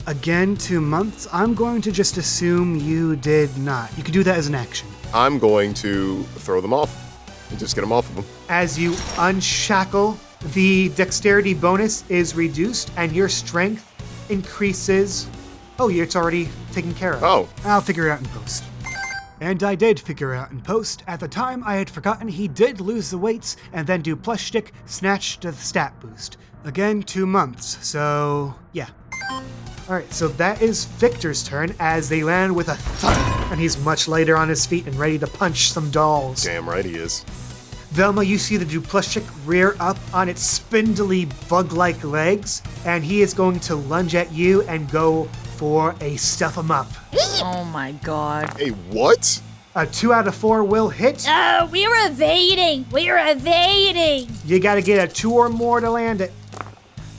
Speaker 1: Again, 2 months. I'm going to just assume you did not. You can do that as an action.
Speaker 6: I'm going to throw them off. You just get him off of him.
Speaker 1: As you unshackle, the dexterity bonus is reduced and your strength increases. Oh, it's already taken care of.
Speaker 6: Oh.
Speaker 4: I'll figure it out in post. And I did figure it out in post. At the time, I had forgotten he did lose the weights and then do plush stick, snatch to the stat boost. Again, 2 months, so yeah. Alright, so that is Victor's turn as they land with a thud, and he's much lighter on his feet and ready to punch some dolls.
Speaker 6: Damn right he is.
Speaker 1: Velma, you see the Duplushik rear up on its spindly bug-like legs, and he is going to lunge at you and go for a stuff 'em up.
Speaker 3: Oh my god.
Speaker 6: Hey, what?
Speaker 1: A 2 out of 4 will hit.
Speaker 2: Oh, we were evading. We were evading.
Speaker 1: You gotta get a 2 or more to land it.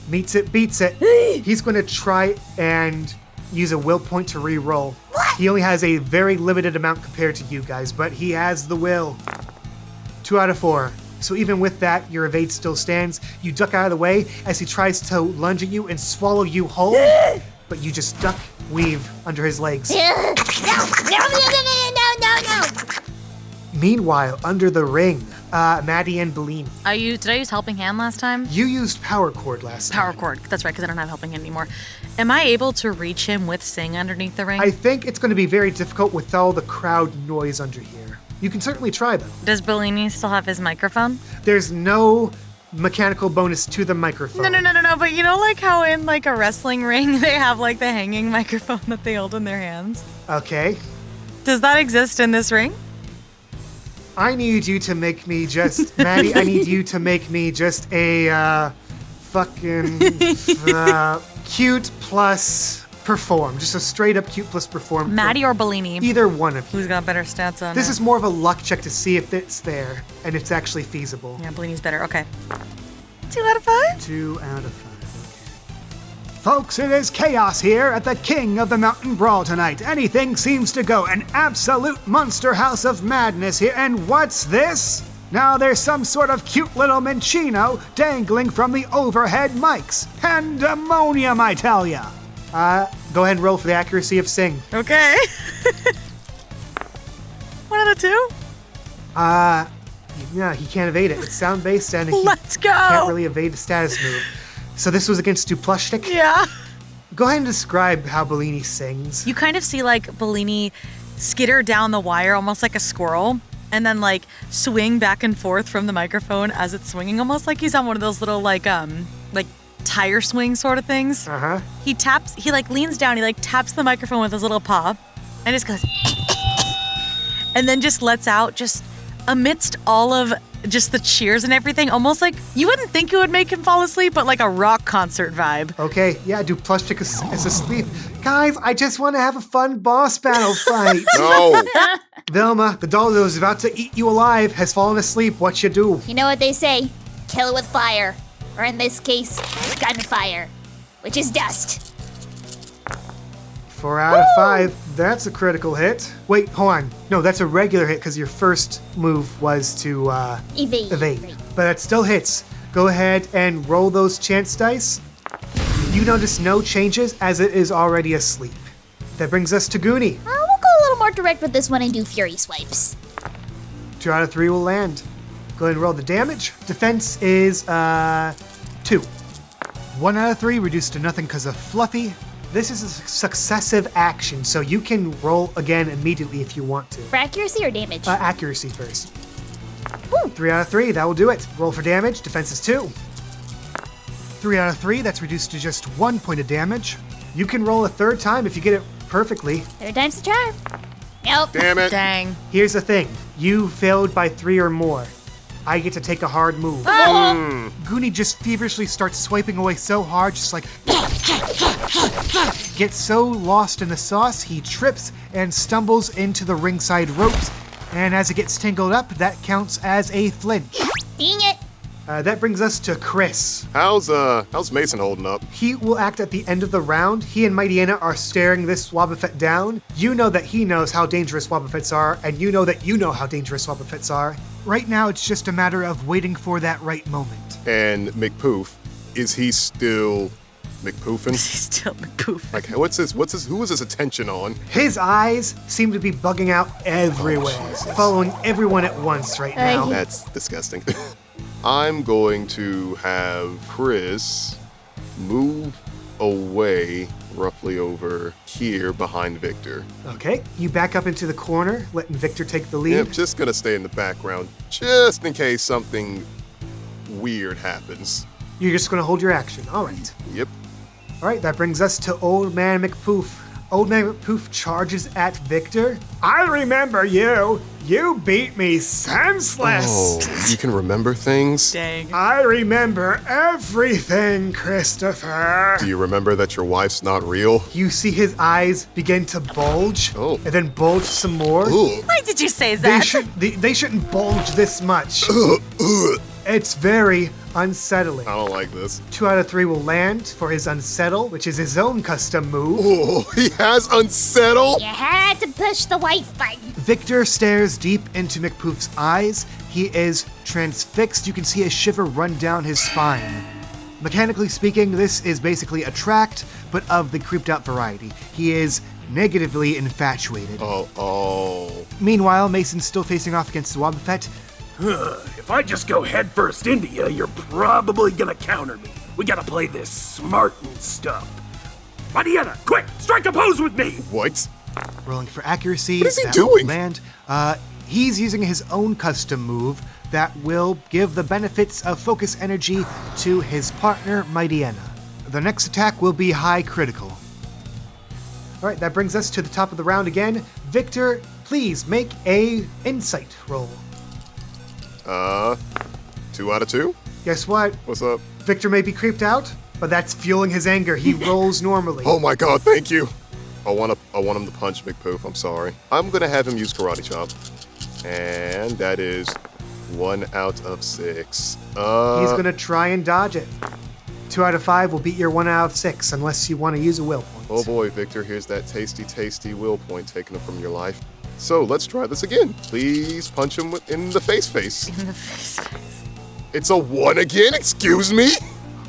Speaker 1: Meets it, beats it. He's gonna try and use a will point to re-roll. He only has a very limited amount compared to you guys, but he has the will. 2 out of 4. So even with that, your evade still stands. You duck out of the way as he tries to lunge at you and swallow you whole, but you just duck, weave under his legs.
Speaker 2: No.
Speaker 1: Meanwhile, under the ring, Madi and Bellini.
Speaker 3: Did I use helping hand last time?
Speaker 1: You used power cord last time.
Speaker 3: Power cord. That's right, because I don't have helping hand anymore. Am I able to reach him with Sing underneath the ring?
Speaker 1: I think it's going to be very difficult with all the crowd noise under here. You can certainly try, though.
Speaker 3: Does Bellini still have his microphone?
Speaker 1: There's no mechanical bonus to the microphone.
Speaker 3: No. But you know, like how in like a wrestling ring they have like the hanging microphone that they hold in their hands.
Speaker 1: Okay.
Speaker 3: Does that exist in this ring?
Speaker 1: I need you to make me just, Maddie, I need you to make me just a fucking cute plus perform. Just a straight up cute plus perform.
Speaker 3: Maddie or Bellini?
Speaker 1: Either one of you.
Speaker 3: Who's got better stats on
Speaker 1: This
Speaker 3: it?
Speaker 1: is more of a luck check to see if it's there and it's actually feasible.
Speaker 3: Yeah, Bellini's better. Okay. 2 out of 5?
Speaker 1: 2 out of 5.
Speaker 4: Folks, it is chaos here at the King of the Mountain Brawl tonight. Anything seems to go. An absolute monster house of madness here. And what's this? Now there's some sort of cute little Minchino dangling from the overhead mics. Pandemonium, I tell ya.
Speaker 1: Go ahead and roll for the accuracy of Sing.
Speaker 3: Okay. 1 out of 2?
Speaker 1: Yeah, he can't evade it. It's sound-based and he
Speaker 3: Let's go.
Speaker 1: can't really evade the status move. So this was against Duplushtik?
Speaker 3: Yeah.
Speaker 1: Go ahead and describe how Bellini sings.
Speaker 3: You kind of see like Bellini skitter down the wire almost like a squirrel and then like swing back and forth from the microphone as it's swinging, almost like he's on one of those little like tire swing sort of things.
Speaker 1: Uh-huh.
Speaker 3: He like leans down, he like taps the microphone with his little paw and just goes and then just lets out just amidst all of just the cheers and everything, almost like you wouldn't think it would make him fall asleep, but like a rock concert vibe.
Speaker 1: Okay, yeah, Duplushtik is asleep. Guys, I just want to have a fun boss battle fight.
Speaker 6: No.
Speaker 1: Velma, the doll that was about to eat you alive, has fallen asleep. What you do?
Speaker 2: You know what they say? Kill it with fire. Or in this case, gunfire. Which is dust.
Speaker 1: 4 out of 5. That's a critical hit. Wait, hold on. No, that's a regular hit because your first move was to evade. But it still hits. Go ahead and roll those chance dice. You notice no changes as it is already asleep. That brings us to Goonie.
Speaker 2: We'll go a little more direct with this one and do fury swipes.
Speaker 1: 2 out of 3 will land. Go ahead and roll the damage. Defense is 2.
Speaker 4: 1 out of 3 reduced to nothing because of Fluffy.
Speaker 1: This is a successive action, so you can roll again immediately if you want to.
Speaker 2: For accuracy or damage?
Speaker 1: Accuracy first. 3 out of 3, that will do it. Roll for damage. Defense is 2.
Speaker 4: 3 out of 3, that's reduced to just 1 point of damage.
Speaker 1: You can roll a third time if you get it perfectly.
Speaker 2: Third time's the charm. Nope.
Speaker 6: Damn it.
Speaker 3: Dang.
Speaker 1: Here's the thing. You failed by 3 or more. I get to take a hard move.
Speaker 4: Goonie just feverishly starts swiping away so hard, just like gets so lost in the sauce, he trips and stumbles into the ringside ropes. And as it gets tangled up, that counts as a flinch.
Speaker 2: Dang it.
Speaker 1: That brings us to Chris.
Speaker 6: How's Mason holding up?
Speaker 1: He will act at the end of the round. He and Mightyena are staring this Wobbuffet down. You know that he knows how dangerous Wobbuffets are, and you know that you know how dangerous Wobbuffets are.
Speaker 4: Right now, it's just a matter of waiting for that right moment.
Speaker 6: And McPoof, is he still McPoofin.
Speaker 3: He's still McPoof.
Speaker 6: Like, who is his attention on?
Speaker 1: His eyes seem to be bugging out everywhere, following everyone at once right now.
Speaker 6: That's disgusting. I'm going to have Chris move away roughly over here behind Victor.
Speaker 1: Okay, you back up into the corner, letting Victor take the lead.
Speaker 6: Yeah, I'm just gonna stay in the background, just in case something weird happens.
Speaker 1: You're just gonna hold your action. All right.
Speaker 6: Yep.
Speaker 1: All right, that brings us to Old Man McPoof. Old Man McPoof charges at Victor.
Speaker 7: I remember you. You beat me senseless.
Speaker 6: Oh, you can remember things?
Speaker 3: Dang.
Speaker 7: I remember everything, Christopher.
Speaker 6: Do you remember that your wife's not real?
Speaker 1: You see his eyes begin to bulge,
Speaker 6: Oh.
Speaker 1: and then bulge some more.
Speaker 6: Ugh.
Speaker 3: Why did you say
Speaker 1: They,
Speaker 3: that?
Speaker 1: they shouldn't bulge this much. It's very unsettling.
Speaker 6: I don't like this.
Speaker 1: 2 out of 3 will land for his unsettle, which is his own custom move.
Speaker 6: Oh, he has unsettle?
Speaker 2: You had to push the wife button.
Speaker 1: Victor stares deep into McPoof's eyes. He is transfixed. You can see a shiver run down his spine. Mechanically speaking, this is basically a tract, but of the creeped out variety. He is negatively infatuated.
Speaker 6: Oh.
Speaker 1: Meanwhile, Mason's still facing off against Wobbuffet.
Speaker 5: If I just go headfirst into you, you're probably gonna counter me. We gotta play this smart and stuff. Mariana, quick, strike a pose with me!
Speaker 6: What?
Speaker 1: Rolling for accuracy.
Speaker 6: What is he
Speaker 1: that will
Speaker 6: doing?
Speaker 1: Land. He's using his own custom move that will give the benefits of focus energy to his partner, Mariana. The next attack will be high critical. All right, that brings us to the top of the round again. Victor, please make a insight roll.
Speaker 6: 2 out of 2?
Speaker 1: Guess what?
Speaker 6: What's up?
Speaker 1: Victor may be creeped out, but that's fueling his anger. He rolls normally.
Speaker 6: Oh my god, thank you. I want him to punch McPoof, I'm sorry. I'm gonna have him use Karate Chop. And that is 1 out of 6.
Speaker 1: He's gonna try and dodge it. 2 out of 5 will beat your 1 out of 6 unless you want to use a will point.
Speaker 6: Oh boy, Victor, here's that tasty will point taken from your life. So let's try this again. Please punch him in the face.
Speaker 3: In the face.
Speaker 6: It's a 1 again, excuse me?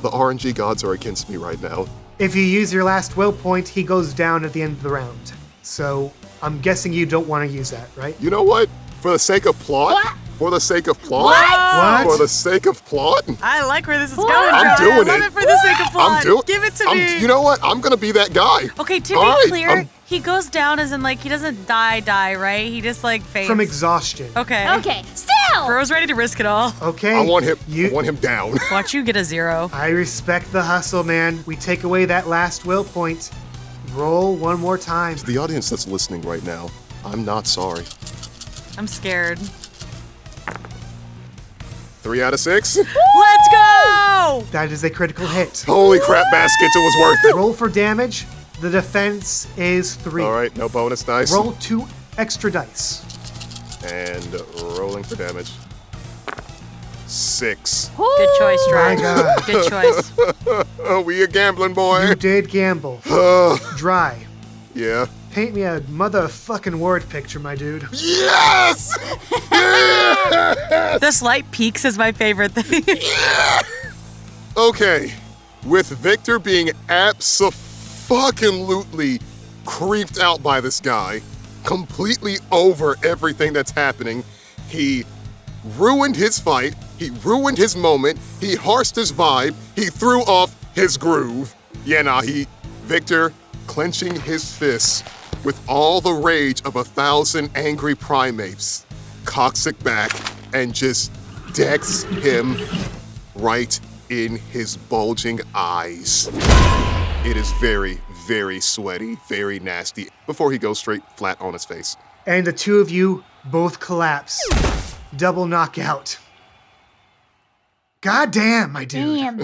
Speaker 6: The RNG gods are against me right now.
Speaker 1: If you use your last will point, he goes down at the end of the round. So I'm guessing you don't want to use that, right?
Speaker 6: You know what? For the sake of plot?
Speaker 2: What?
Speaker 6: For the sake of plot?
Speaker 1: What?
Speaker 6: For the sake of plot?
Speaker 3: I like where this is going,
Speaker 6: I'm
Speaker 3: Joey.
Speaker 6: doing
Speaker 3: I love
Speaker 6: it.
Speaker 3: it for the sake of plot.
Speaker 6: I'm doing.
Speaker 3: Give it to me.
Speaker 6: You know what? I'm gonna be that guy.
Speaker 3: Okay, to
Speaker 6: All
Speaker 3: be
Speaker 6: right,
Speaker 3: clear, he goes down as in like he doesn't die, right? He just like fades.
Speaker 1: From exhaustion.
Speaker 3: Okay.
Speaker 2: Okay, still.
Speaker 3: Bro's ready to risk it all.
Speaker 1: Okay.
Speaker 6: I want him down.
Speaker 3: Watch you get a 0.
Speaker 1: I respect the hustle, man. We take away that last will point. Roll one more time.
Speaker 6: The audience that's listening right now, I'm not sorry.
Speaker 3: I'm scared.
Speaker 6: 3 out of 6?
Speaker 3: Let's go!
Speaker 1: That is a critical hit.
Speaker 6: Holy crap, baskets, it was worth it.
Speaker 1: Roll for damage. The defense is 3.
Speaker 6: All right, no bonus dice.
Speaker 1: Roll 2 extra dice.
Speaker 6: And rolling for damage. 6.
Speaker 3: Good choice, Dry.
Speaker 1: My God.
Speaker 3: Good choice.
Speaker 6: Oh, we a gambling boy.
Speaker 1: You did gamble. Dry.
Speaker 6: Yeah.
Speaker 1: Paint me a motherfucking word picture, my dude.
Speaker 6: Yes!
Speaker 3: The slight peaks is my favorite thing.
Speaker 6: Okay, with Victor being abso-fucking-lutely creeped out by this guy, completely over everything that's happening, he ruined his fight, he ruined his moment, he harshed his vibe, he threw off his groove. Victor, clenching his fists with all the rage of 1,000 angry primates, cocks it back and just decks him right in his bulging eyes. It is very, very sweaty, very nasty, before he goes straight flat on his face.
Speaker 1: And the two of you both collapse. Double knockout. God damn, my dude.
Speaker 2: Damn.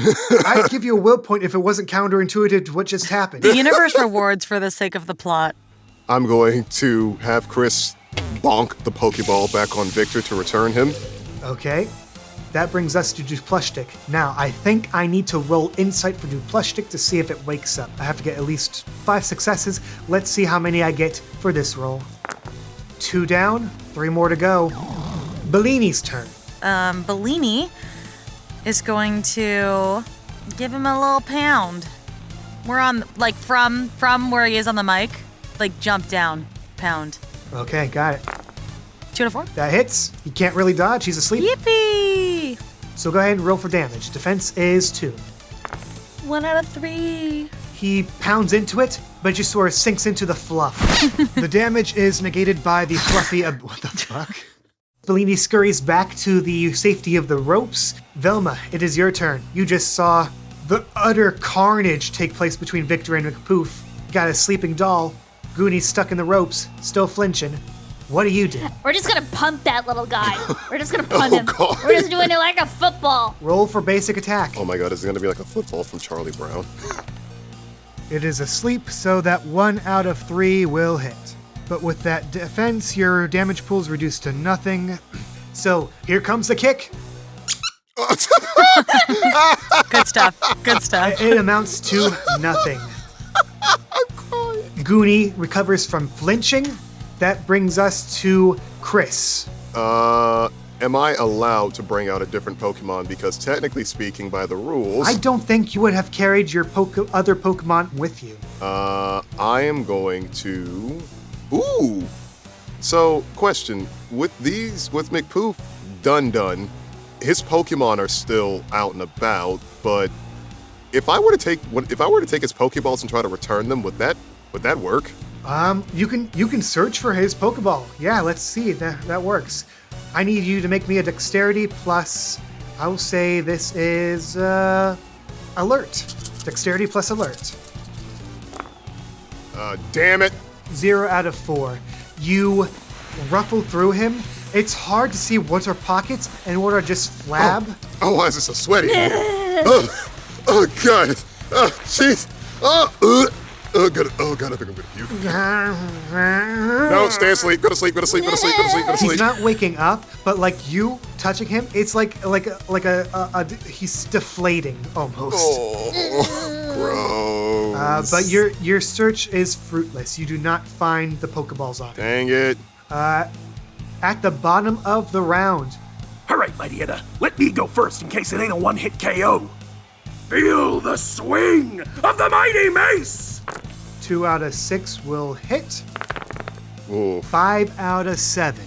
Speaker 1: I'd give you a will point if it wasn't counterintuitive to what just happened.
Speaker 3: The universe rewards for the sake of the plot.
Speaker 6: I'm going to have Chris bonk the Pokeball back on Victor to return him.
Speaker 1: Okay. That brings us to Duplushtick. Now, I think I need to roll Insight for Duplushtick to see if it wakes up. I have to get at least 5 successes. Let's see how many I get for this roll. 2 down, 3 more to go. Bellini's turn.
Speaker 3: Bellini is going to give him a little pound. We're on, like, from where he is on the mic. Like, jump down. Pound.
Speaker 1: Okay, got it.
Speaker 3: 2 out of 4.
Speaker 1: That hits. He can't really dodge. He's asleep.
Speaker 3: Yippee!
Speaker 1: So go ahead and roll for damage. Defense is 2.
Speaker 3: 1 out of 3.
Speaker 1: He pounds into it, but just sort of sinks into the fluff. The damage is negated by the fluffy... what the fuck? Bellini scurries back to the safety of the ropes. Velma, it is your turn. You just saw the utter carnage take place between Victor and McPoof. Got a sleeping doll. Goonie's stuck in the ropes, still flinching. What do you do?
Speaker 2: We're just gonna punt that little guy. We're just gonna punt him.
Speaker 6: God.
Speaker 2: We're just doing it like a football.
Speaker 1: Roll for basic attack.
Speaker 6: Oh my god, is it gonna be like a football from Charlie Brown?
Speaker 1: It is asleep, so that 1 out of 3 will hit. But with that defense, your damage pool is reduced to nothing. So here comes the kick.
Speaker 3: Good stuff. Good stuff.
Speaker 1: It amounts to nothing. Goonie recovers from flinching. That brings us to Chris.
Speaker 6: Am I allowed to bring out a different Pokemon? Because technically speaking, by the rules...
Speaker 1: I don't think you would have carried your other Pokemon with you.
Speaker 6: I am going to... Ooh! So, question. With McPoof done, his Pokemon are still out and about, but if I were to take his Pokeballs and try to return them, would that work?
Speaker 1: You can search for his Pokeball. Yeah, let's see. That works. I need you to make me a dexterity plus, I will say this is, alert. Dexterity plus alert.
Speaker 6: Damn it.
Speaker 1: 0 out of 4. You ruffle through him. It's hard to see what are pockets and what are just flab.
Speaker 6: Oh, why is it so sweaty? oh god. Jeez. God, I think I'm gonna puke. No, stay asleep. Go to sleep.
Speaker 1: He's not waking up, but like you touching him, it's like he's deflating almost.
Speaker 6: Oh, gross.
Speaker 1: But your search is fruitless. You do not find the Pokeballs on it.
Speaker 6: Dang it.
Speaker 1: At the bottom of the round.
Speaker 5: All right, Mightyena, let me go first in case it ain't a one-hit KO. Feel the swing of the mighty mace!
Speaker 1: 2 out of 6 will hit.
Speaker 6: Ooh.
Speaker 1: 5 out of 7.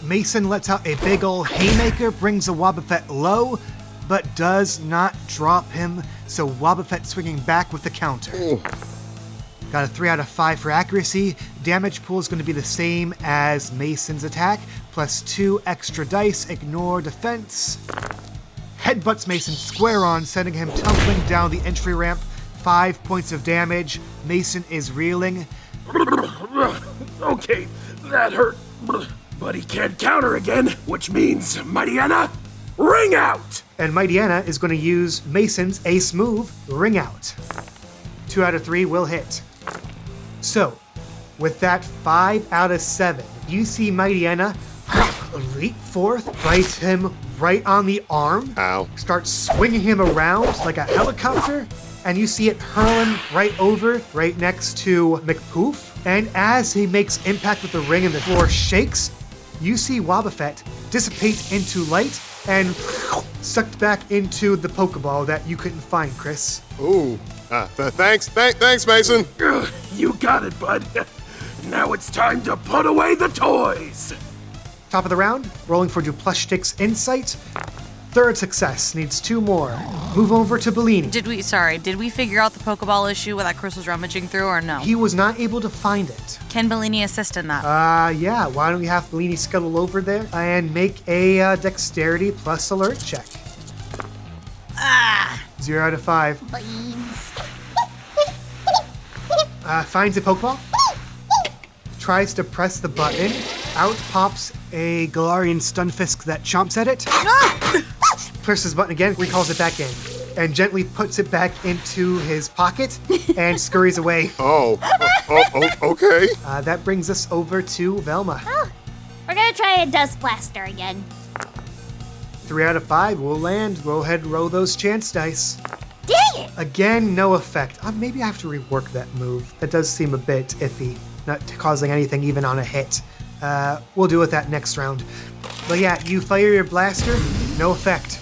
Speaker 1: Mason lets out a big ol' haymaker, brings the Wobbuffet low, but does not drop him, so Wobbuffet swinging back with the counter.
Speaker 6: Ooh.
Speaker 1: Got a 3 out of 5 for accuracy. Damage pool is going to be the same as Mason's attack, plus 2 extra dice, ignore defense. Headbutts Mason square on, sending him tumbling down the entry ramp. 5 points of damage. Mason is reeling.
Speaker 5: Okay, that hurt. But he can't counter again, which means, Mightyena, ring out!
Speaker 1: And Mightyena is going to use Mason's ace move, Ring Out. 2 out of 3 will hit. So, with that 5 out of 7, you see Mightyena leap forth, bite him right on the arm,
Speaker 6: Ow.
Speaker 1: start swinging him around like a helicopter, and you see it hurling right next to McPoof. And as he makes impact with the ring and the floor shakes, you see Wobbuffet dissipate into light and sucked back into the Pokeball that you couldn't find, Chris.
Speaker 6: Ooh. Thanks, Mason.
Speaker 5: You got it, bud. Now it's time to put away the toys.
Speaker 1: Top of the round, rolling for Duplushtick's Insight. Third success, needs 2 more. Move over to Bellini.
Speaker 3: Did we figure out the Pokeball issue that Chris was rummaging through, or no?
Speaker 1: He was not able to find it.
Speaker 3: Can Bellini assist in that?
Speaker 1: Yeah, why don't we have Bellini scuttle over there and make a dexterity plus alert check. 0 out of 5. Finds a Pokeball. Tries to press the button. Out pops a Galarian Stunfisk that chomps at it. Presses the button again, recalls it back in, and gently puts it back into his pocket and scurries away.
Speaker 6: Okay.
Speaker 1: That brings us over to Velma.
Speaker 2: We're gonna try a Dust Blaster again.
Speaker 1: 3 out of 5 will land. Go ahead and roll those chance dice.
Speaker 2: Dang it!
Speaker 1: Again, no effect. Maybe I have to rework that move. That does seem a bit iffy, not causing anything even on a hit. We'll deal with that next round. But yeah, you fire your blaster, no effect.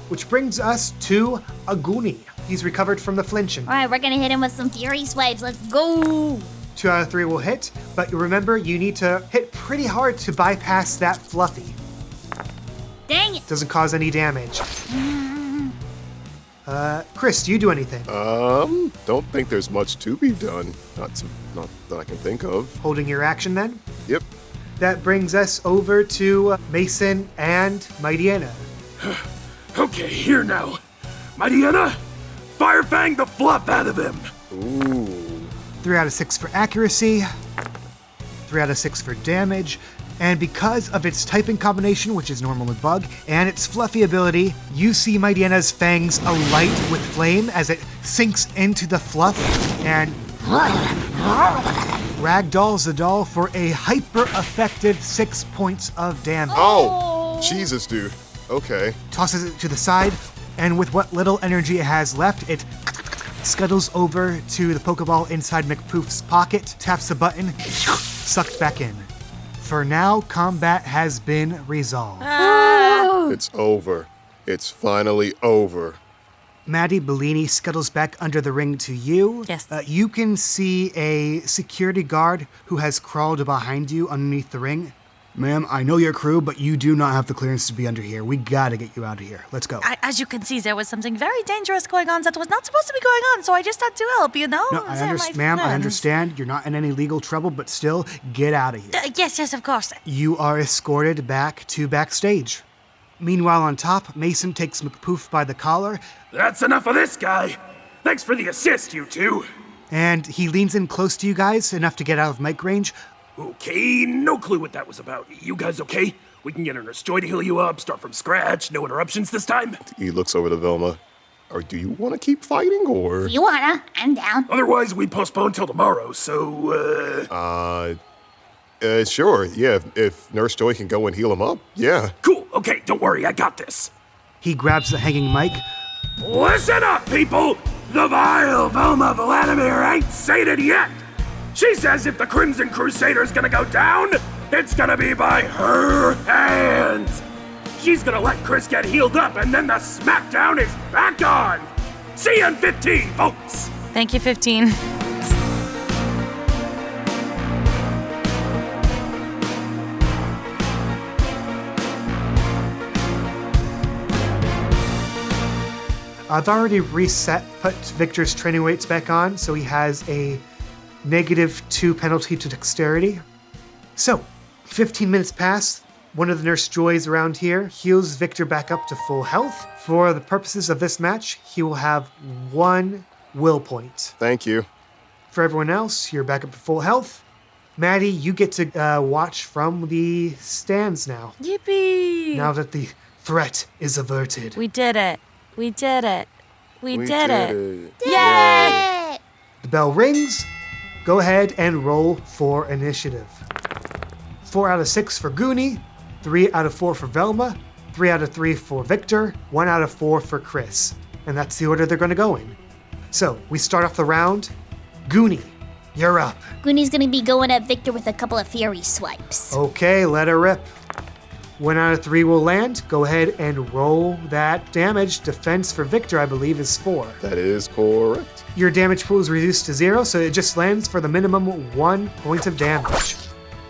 Speaker 1: Which brings us to a Goonie. He's recovered from the flinching.
Speaker 2: All right, we're gonna hit him with some fury swipes. Let's go.
Speaker 1: 2 out of 3 will hit, but remember, you need to hit pretty hard to bypass that fluffy.
Speaker 2: Dang it.
Speaker 1: Doesn't cause any damage. Chris, do you do anything?
Speaker 6: Don't think there's much to be done. Not that I can think of.
Speaker 1: Holding your action then?
Speaker 6: Yep.
Speaker 1: That brings us over to Mason and Midiana.
Speaker 5: Okay, here now. Madiana, fire fang the fluff out of him.
Speaker 6: Ooh.
Speaker 4: 3 out of 6 for accuracy, 3 out of 6 for damage, and because of its typing combination, which is normal and bug, and its fluffy ability, you see Midiana's fangs alight with flame as it sinks into the fluff and ragdolls the doll for a hyper-effective 6 points of damage.
Speaker 6: Oh, Jesus, dude. Okay.
Speaker 4: Tosses it to the side, and with what little energy it has left, it scuttles over to the Pokeball inside McPoof's pocket, taps the button, sucked back in. For now, combat has been resolved.
Speaker 6: It's over. It's finally over.
Speaker 4: Madi Bellini scuttles back under the ring to you.
Speaker 3: Yes.
Speaker 4: You can see a security guard who has crawled behind you underneath the ring. Ma'am, I know your crew, but you do not have the clearance to be under here. We gotta get you out of here. Let's go.
Speaker 3: As you can see, there was something very dangerous going on that was not supposed to be going on, so I just had to help, you know?
Speaker 4: No,
Speaker 3: They're my
Speaker 4: ma'am, I
Speaker 3: friends.
Speaker 4: understand. You're not in any legal trouble, but still, get out of here.
Speaker 3: Yes, of course.
Speaker 4: You are escorted back to backstage. Meanwhile, on top, Mason takes McPoof by the collar,
Speaker 5: That's enough of this guy. Thanks for the assist, you two.
Speaker 4: and he leans in close to you guys, enough to get out of mic range.
Speaker 5: Okay, no clue what that was about. You guys okay? We can get a nurse Joy to heal you up, start from scratch, no interruptions this time.
Speaker 6: He looks over to Velma. Or do you want to keep fighting, or?
Speaker 2: You wanna? I'm down.
Speaker 5: Otherwise, we postpone till tomorrow, so,
Speaker 6: Sure, yeah, if Nurse Joy can go and heal him up, yeah.
Speaker 5: Cool, okay, don't worry, I got this.
Speaker 4: He grabs the hanging mic.
Speaker 5: Listen up, people! The vile Velma Vladimir ain't sated yet! She says if the Crimson Crusader's gonna go down, it's gonna be by her hands! She's gonna let Chris get healed up, and then the smackdown is back on! See you in 15, folks!
Speaker 3: Thank you, 15.
Speaker 1: I've already put Victor's training weights back on, so he has a -2 penalty to dexterity. So, 15 minutes pass. One of the Nurse Joys around here heals Victor back up to full health. For the purposes of this match, he will have 1 will point.
Speaker 6: Thank you.
Speaker 1: For everyone else, you're back up to full health. Maddie, you get to watch from the stands now.
Speaker 3: Yippee!
Speaker 1: Now that the threat is averted.
Speaker 3: We did it. We did it. We did it.
Speaker 6: Yay!
Speaker 2: Yay!
Speaker 1: The bell rings. Go ahead and roll for initiative. 4 out of 6 for Goonie, 3 out of 4 for Velma, 3 out of 3 for Victor, 1 out of 4 for Chris. And that's the order they're going to go in. So, we start off the round. Goonie, you're up.
Speaker 2: Goonie's gonna be going at Victor with a couple of fury swipes.
Speaker 1: Okay, let her rip. 1 out of 3 will land. Go ahead and roll that damage. Defense for Victor, I believe, is 4.
Speaker 6: That is correct.
Speaker 1: Your damage pool is reduced to 0, so it just lands for the minimum 1 point of damage.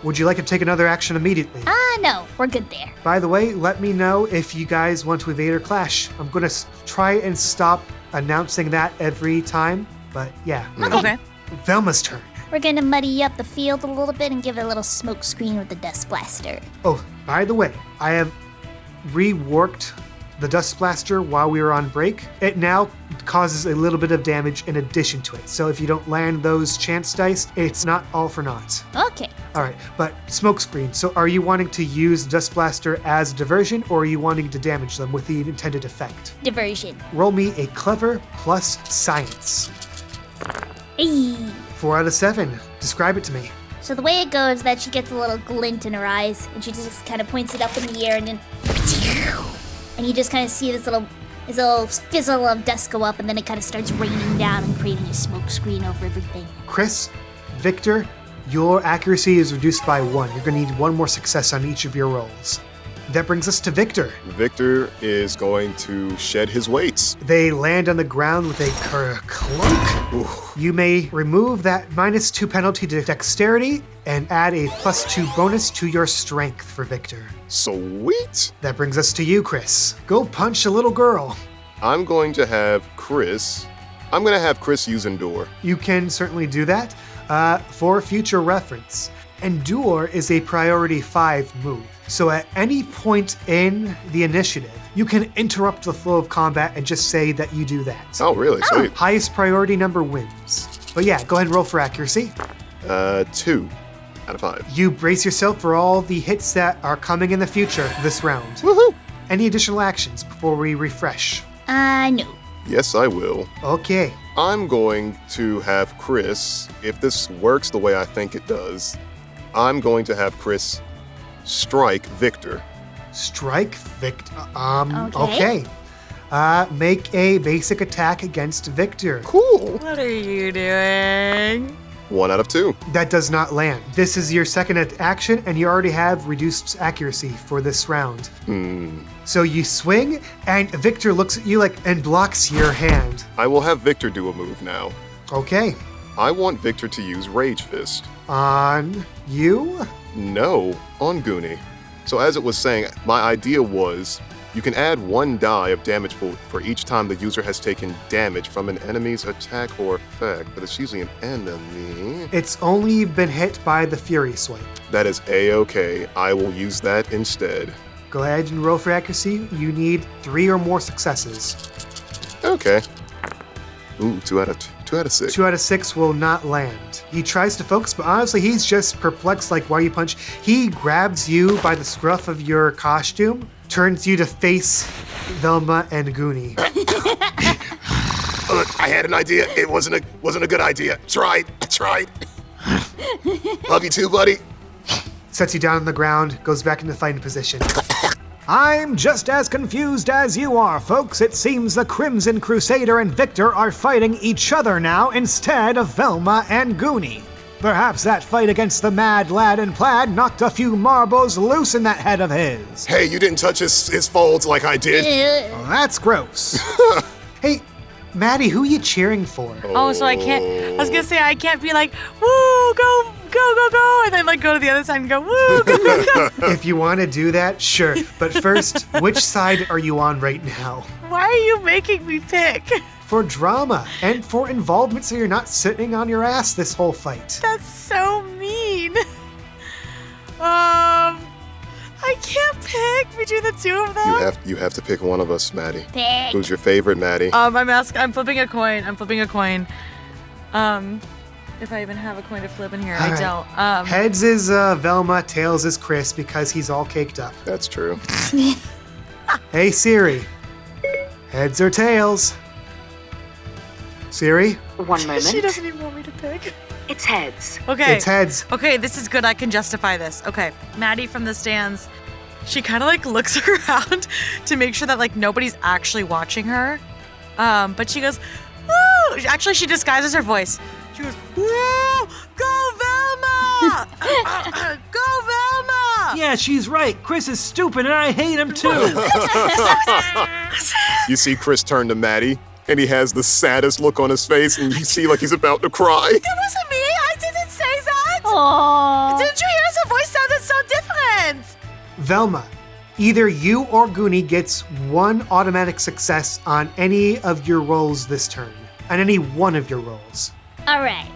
Speaker 1: Would you like to take another action immediately?
Speaker 2: No, we're good there.
Speaker 1: By the way, let me know if you guys want to evade or clash. I'm going to try and stop announcing that every time, but yeah.
Speaker 3: Okay.
Speaker 1: Velma's turn.
Speaker 2: We're gonna muddy up the field a little bit and give it a little smoke screen with the dust blaster.
Speaker 1: Oh, by the way, I have reworked the Dust Blaster while we were on break. It now causes a little bit of damage in addition to it. So if you don't land those chance dice, it's not all for naught.
Speaker 2: Okay.
Speaker 1: All right, but smokescreen. So are you wanting to use Dust Blaster as a diversion, or are you wanting to damage them with the intended effect?
Speaker 2: Diversion.
Speaker 1: Roll me a clever plus science.
Speaker 2: Hey.
Speaker 1: 4 out of 7. Describe it to me.
Speaker 2: So the way it goes is that she gets a little glint in her eyes, and she just kind of points it up in the air, and then, and you just kind of see this little fizzle of dust go up, and then it kind of starts raining down and creating a smoke screen over everything.
Speaker 1: Chris, Victor, your accuracy is reduced by 1. You're going to need 1 more success on each of your rolls. That brings us to Victor.
Speaker 6: Victor is going to shed his weights.
Speaker 1: They land on the ground with a clunk.
Speaker 6: Ooh.
Speaker 1: You may remove that -2 penalty to dexterity and add a +2 bonus to your strength for Victor.
Speaker 6: Sweet.
Speaker 1: That brings us to you, Chris. Go punch a little girl.
Speaker 6: I'm going to have Chris use Endure.
Speaker 1: You can certainly do that. For future reference, Endure is a priority 5 move. So at any point in the initiative, you can interrupt the flow of combat and just say that you do that.
Speaker 6: Oh, really? Sweet.
Speaker 1: Highest priority number wins. But yeah, go ahead and roll for accuracy.
Speaker 6: 2 out of 5.
Speaker 1: You brace yourself for all the hits that are coming in the future this round.
Speaker 6: Woohoo!
Speaker 1: Any additional actions before we refresh?
Speaker 2: No.
Speaker 6: Yes, I will.
Speaker 1: Okay.
Speaker 6: I'm going to have Chris, if this works the way I think it does, I'm going to have Chris strike Victor.
Speaker 1: Strike Victor.
Speaker 2: Okay.
Speaker 1: Make a basic attack against Victor.
Speaker 6: Cool.
Speaker 3: What are you doing?
Speaker 6: 1 out of 2.
Speaker 1: That does not land. This is your second action, and you already have reduced accuracy for this round. So you swing, and Victor looks at you and blocks your hand.
Speaker 6: I will have Victor do a move now.
Speaker 1: Okay.
Speaker 6: I want Victor to use Rage Fist.
Speaker 1: On you?
Speaker 6: No, on Goonie. So as it was saying, my idea was you can add 1 die of damage pool for each time the user has taken damage from an enemy's attack or effect, but it's usually an enemy.
Speaker 1: It's only been hit by the Fury Swipe.
Speaker 6: That is A-okay. I will use that instead.
Speaker 1: Go ahead and roll for accuracy. You need 3 or more successes.
Speaker 6: Okay. Ooh, 2 out of 6.
Speaker 1: 2 out of 6 will not land. He tries to focus, but honestly, he's just perplexed, why you punch. He grabs you by the scruff of your costume, turns you to face Velma and Goonie.
Speaker 6: Look, I had an idea. It wasn't a good idea. I tried. Love you too, buddy.
Speaker 1: Sets you down on the ground, goes back into fighting position.
Speaker 7: I'm just as confused as you are, folks. It seems the Crimson Crusader and Victor are fighting each other now instead of Velma and Goonie. Perhaps that fight against the mad lad in plaid knocked a few marbles loose in that head of his.
Speaker 6: Hey, you didn't touch his folds like I did.
Speaker 7: Well, that's gross.
Speaker 1: Hey, Maddie, who are you cheering for?
Speaker 3: Oh, so I can't. I was gonna say I can't be like, woo, go, and then go to the other side and go, woo, go.
Speaker 1: If you want to do that, sure. But first, which side are you on right now?
Speaker 3: Why are you making me pick?
Speaker 1: For drama and for involvement, so you're not sitting on your ass this whole fight.
Speaker 3: That's so mean. I can't pick between the two of them.
Speaker 6: You have to pick one of us, Maddie.
Speaker 2: Pick.
Speaker 6: Who's your favorite, Maddie?
Speaker 3: I'm flipping a coin. If I even have a coin to flip in here,
Speaker 1: All
Speaker 3: I
Speaker 1: right.
Speaker 3: don't.
Speaker 1: Heads is Velma, tails is Chris because he's all caked up.
Speaker 6: That's true.
Speaker 1: Hey Siri, heads or tails? Siri?
Speaker 9: 1 moment.
Speaker 3: She doesn't even want me to pick.
Speaker 9: It's heads.
Speaker 3: Okay.
Speaker 1: It's heads.
Speaker 3: Okay, this is good. I can justify this. Okay, Maddie from the stands, she kind of looks around to make sure that nobody's actually watching her. But she goes, woo! Actually, she disguises her voice. She goes, woo! Go Velma! Go Velma!
Speaker 10: Yeah, she's right. Chris is stupid and I hate him too.
Speaker 6: You see Chris turn to Maddie, and he has the saddest look on his face, and you see he's about to cry.
Speaker 3: That wasn't me. I didn't say that.
Speaker 2: Aww.
Speaker 3: Didn't you hear her voice sounded so different?
Speaker 1: Velma, either you or Goonie gets 1 automatic success on any of your rolls this turn. On any one of your rolls.
Speaker 2: Alright.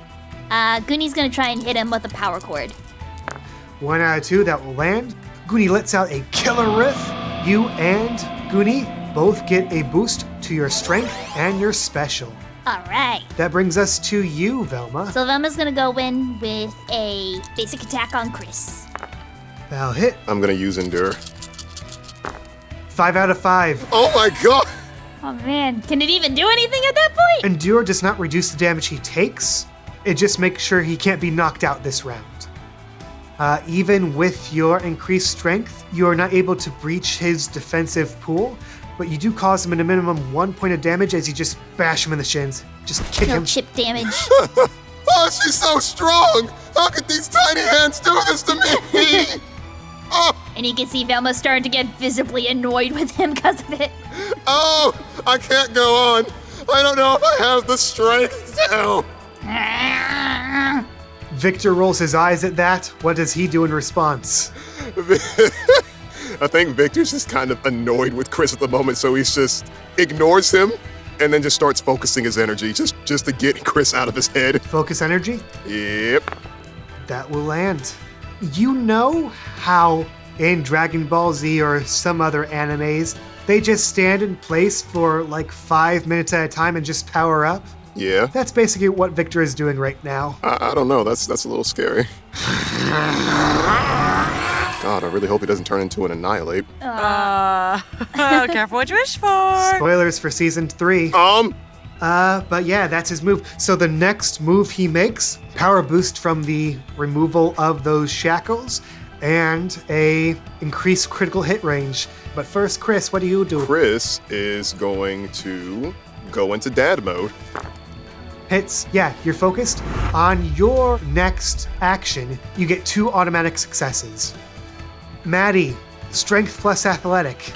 Speaker 2: Goonie's gonna try and hit him with a power chord.
Speaker 1: 1 out of 2, that will land. Goonie lets out a killer riff. You and Goonie both get a boost to your strength and your special.
Speaker 2: Alright.
Speaker 1: That brings us to you, Velma.
Speaker 2: So Velma's gonna go in with a basic attack on Chris.
Speaker 1: That'll hit.
Speaker 6: I'm gonna use Endure.
Speaker 1: 5 out of 5.
Speaker 6: Oh my god!
Speaker 2: Oh man, can it even do anything at that point?
Speaker 1: Endure does not reduce the damage he takes. It just makes sure he can't be knocked out this round. Even with your increased strength, you are not able to breach his defensive pool, but you do cause him a minimum 1 point of damage as you just bash him in the shins. Just kick
Speaker 2: No
Speaker 1: him.
Speaker 2: chip damage.
Speaker 6: Oh, she's so strong! How could these tiny hands do this to me? Oh!
Speaker 2: And you can see Velma starting to get visibly annoyed with him because of it.
Speaker 6: Oh, I can't go on. I don't know if I have the strength to.
Speaker 1: Victor rolls his eyes at that. What does he do in response?
Speaker 6: I think Victor's just kind of annoyed with Chris at the moment, so he's just ignores him and then just starts focusing his energy just to get Chris out of his head.
Speaker 1: Focus energy?
Speaker 6: Yep.
Speaker 1: That will land. You know how in Dragon Ball Z or some other animes, they just stand in place for like 5 minutes at a time and just power up?
Speaker 6: Yeah.
Speaker 1: That's basically what Victor is doing right now.
Speaker 6: I don't know. That's a little scary. God, I really hope he doesn't turn into an Annihilate.
Speaker 3: Careful what you wish for.
Speaker 1: Spoilers for season 3. But yeah, that's his move. So the next move he makes, power boost from the removal of those shackles and a increased critical hit range. But first, Chris, what do you do?
Speaker 6: Chris is going to go into dad mode.
Speaker 1: Hits. Yeah, you're focused. On your next action, you get 2 automatic successes. Maddie, strength plus athletic.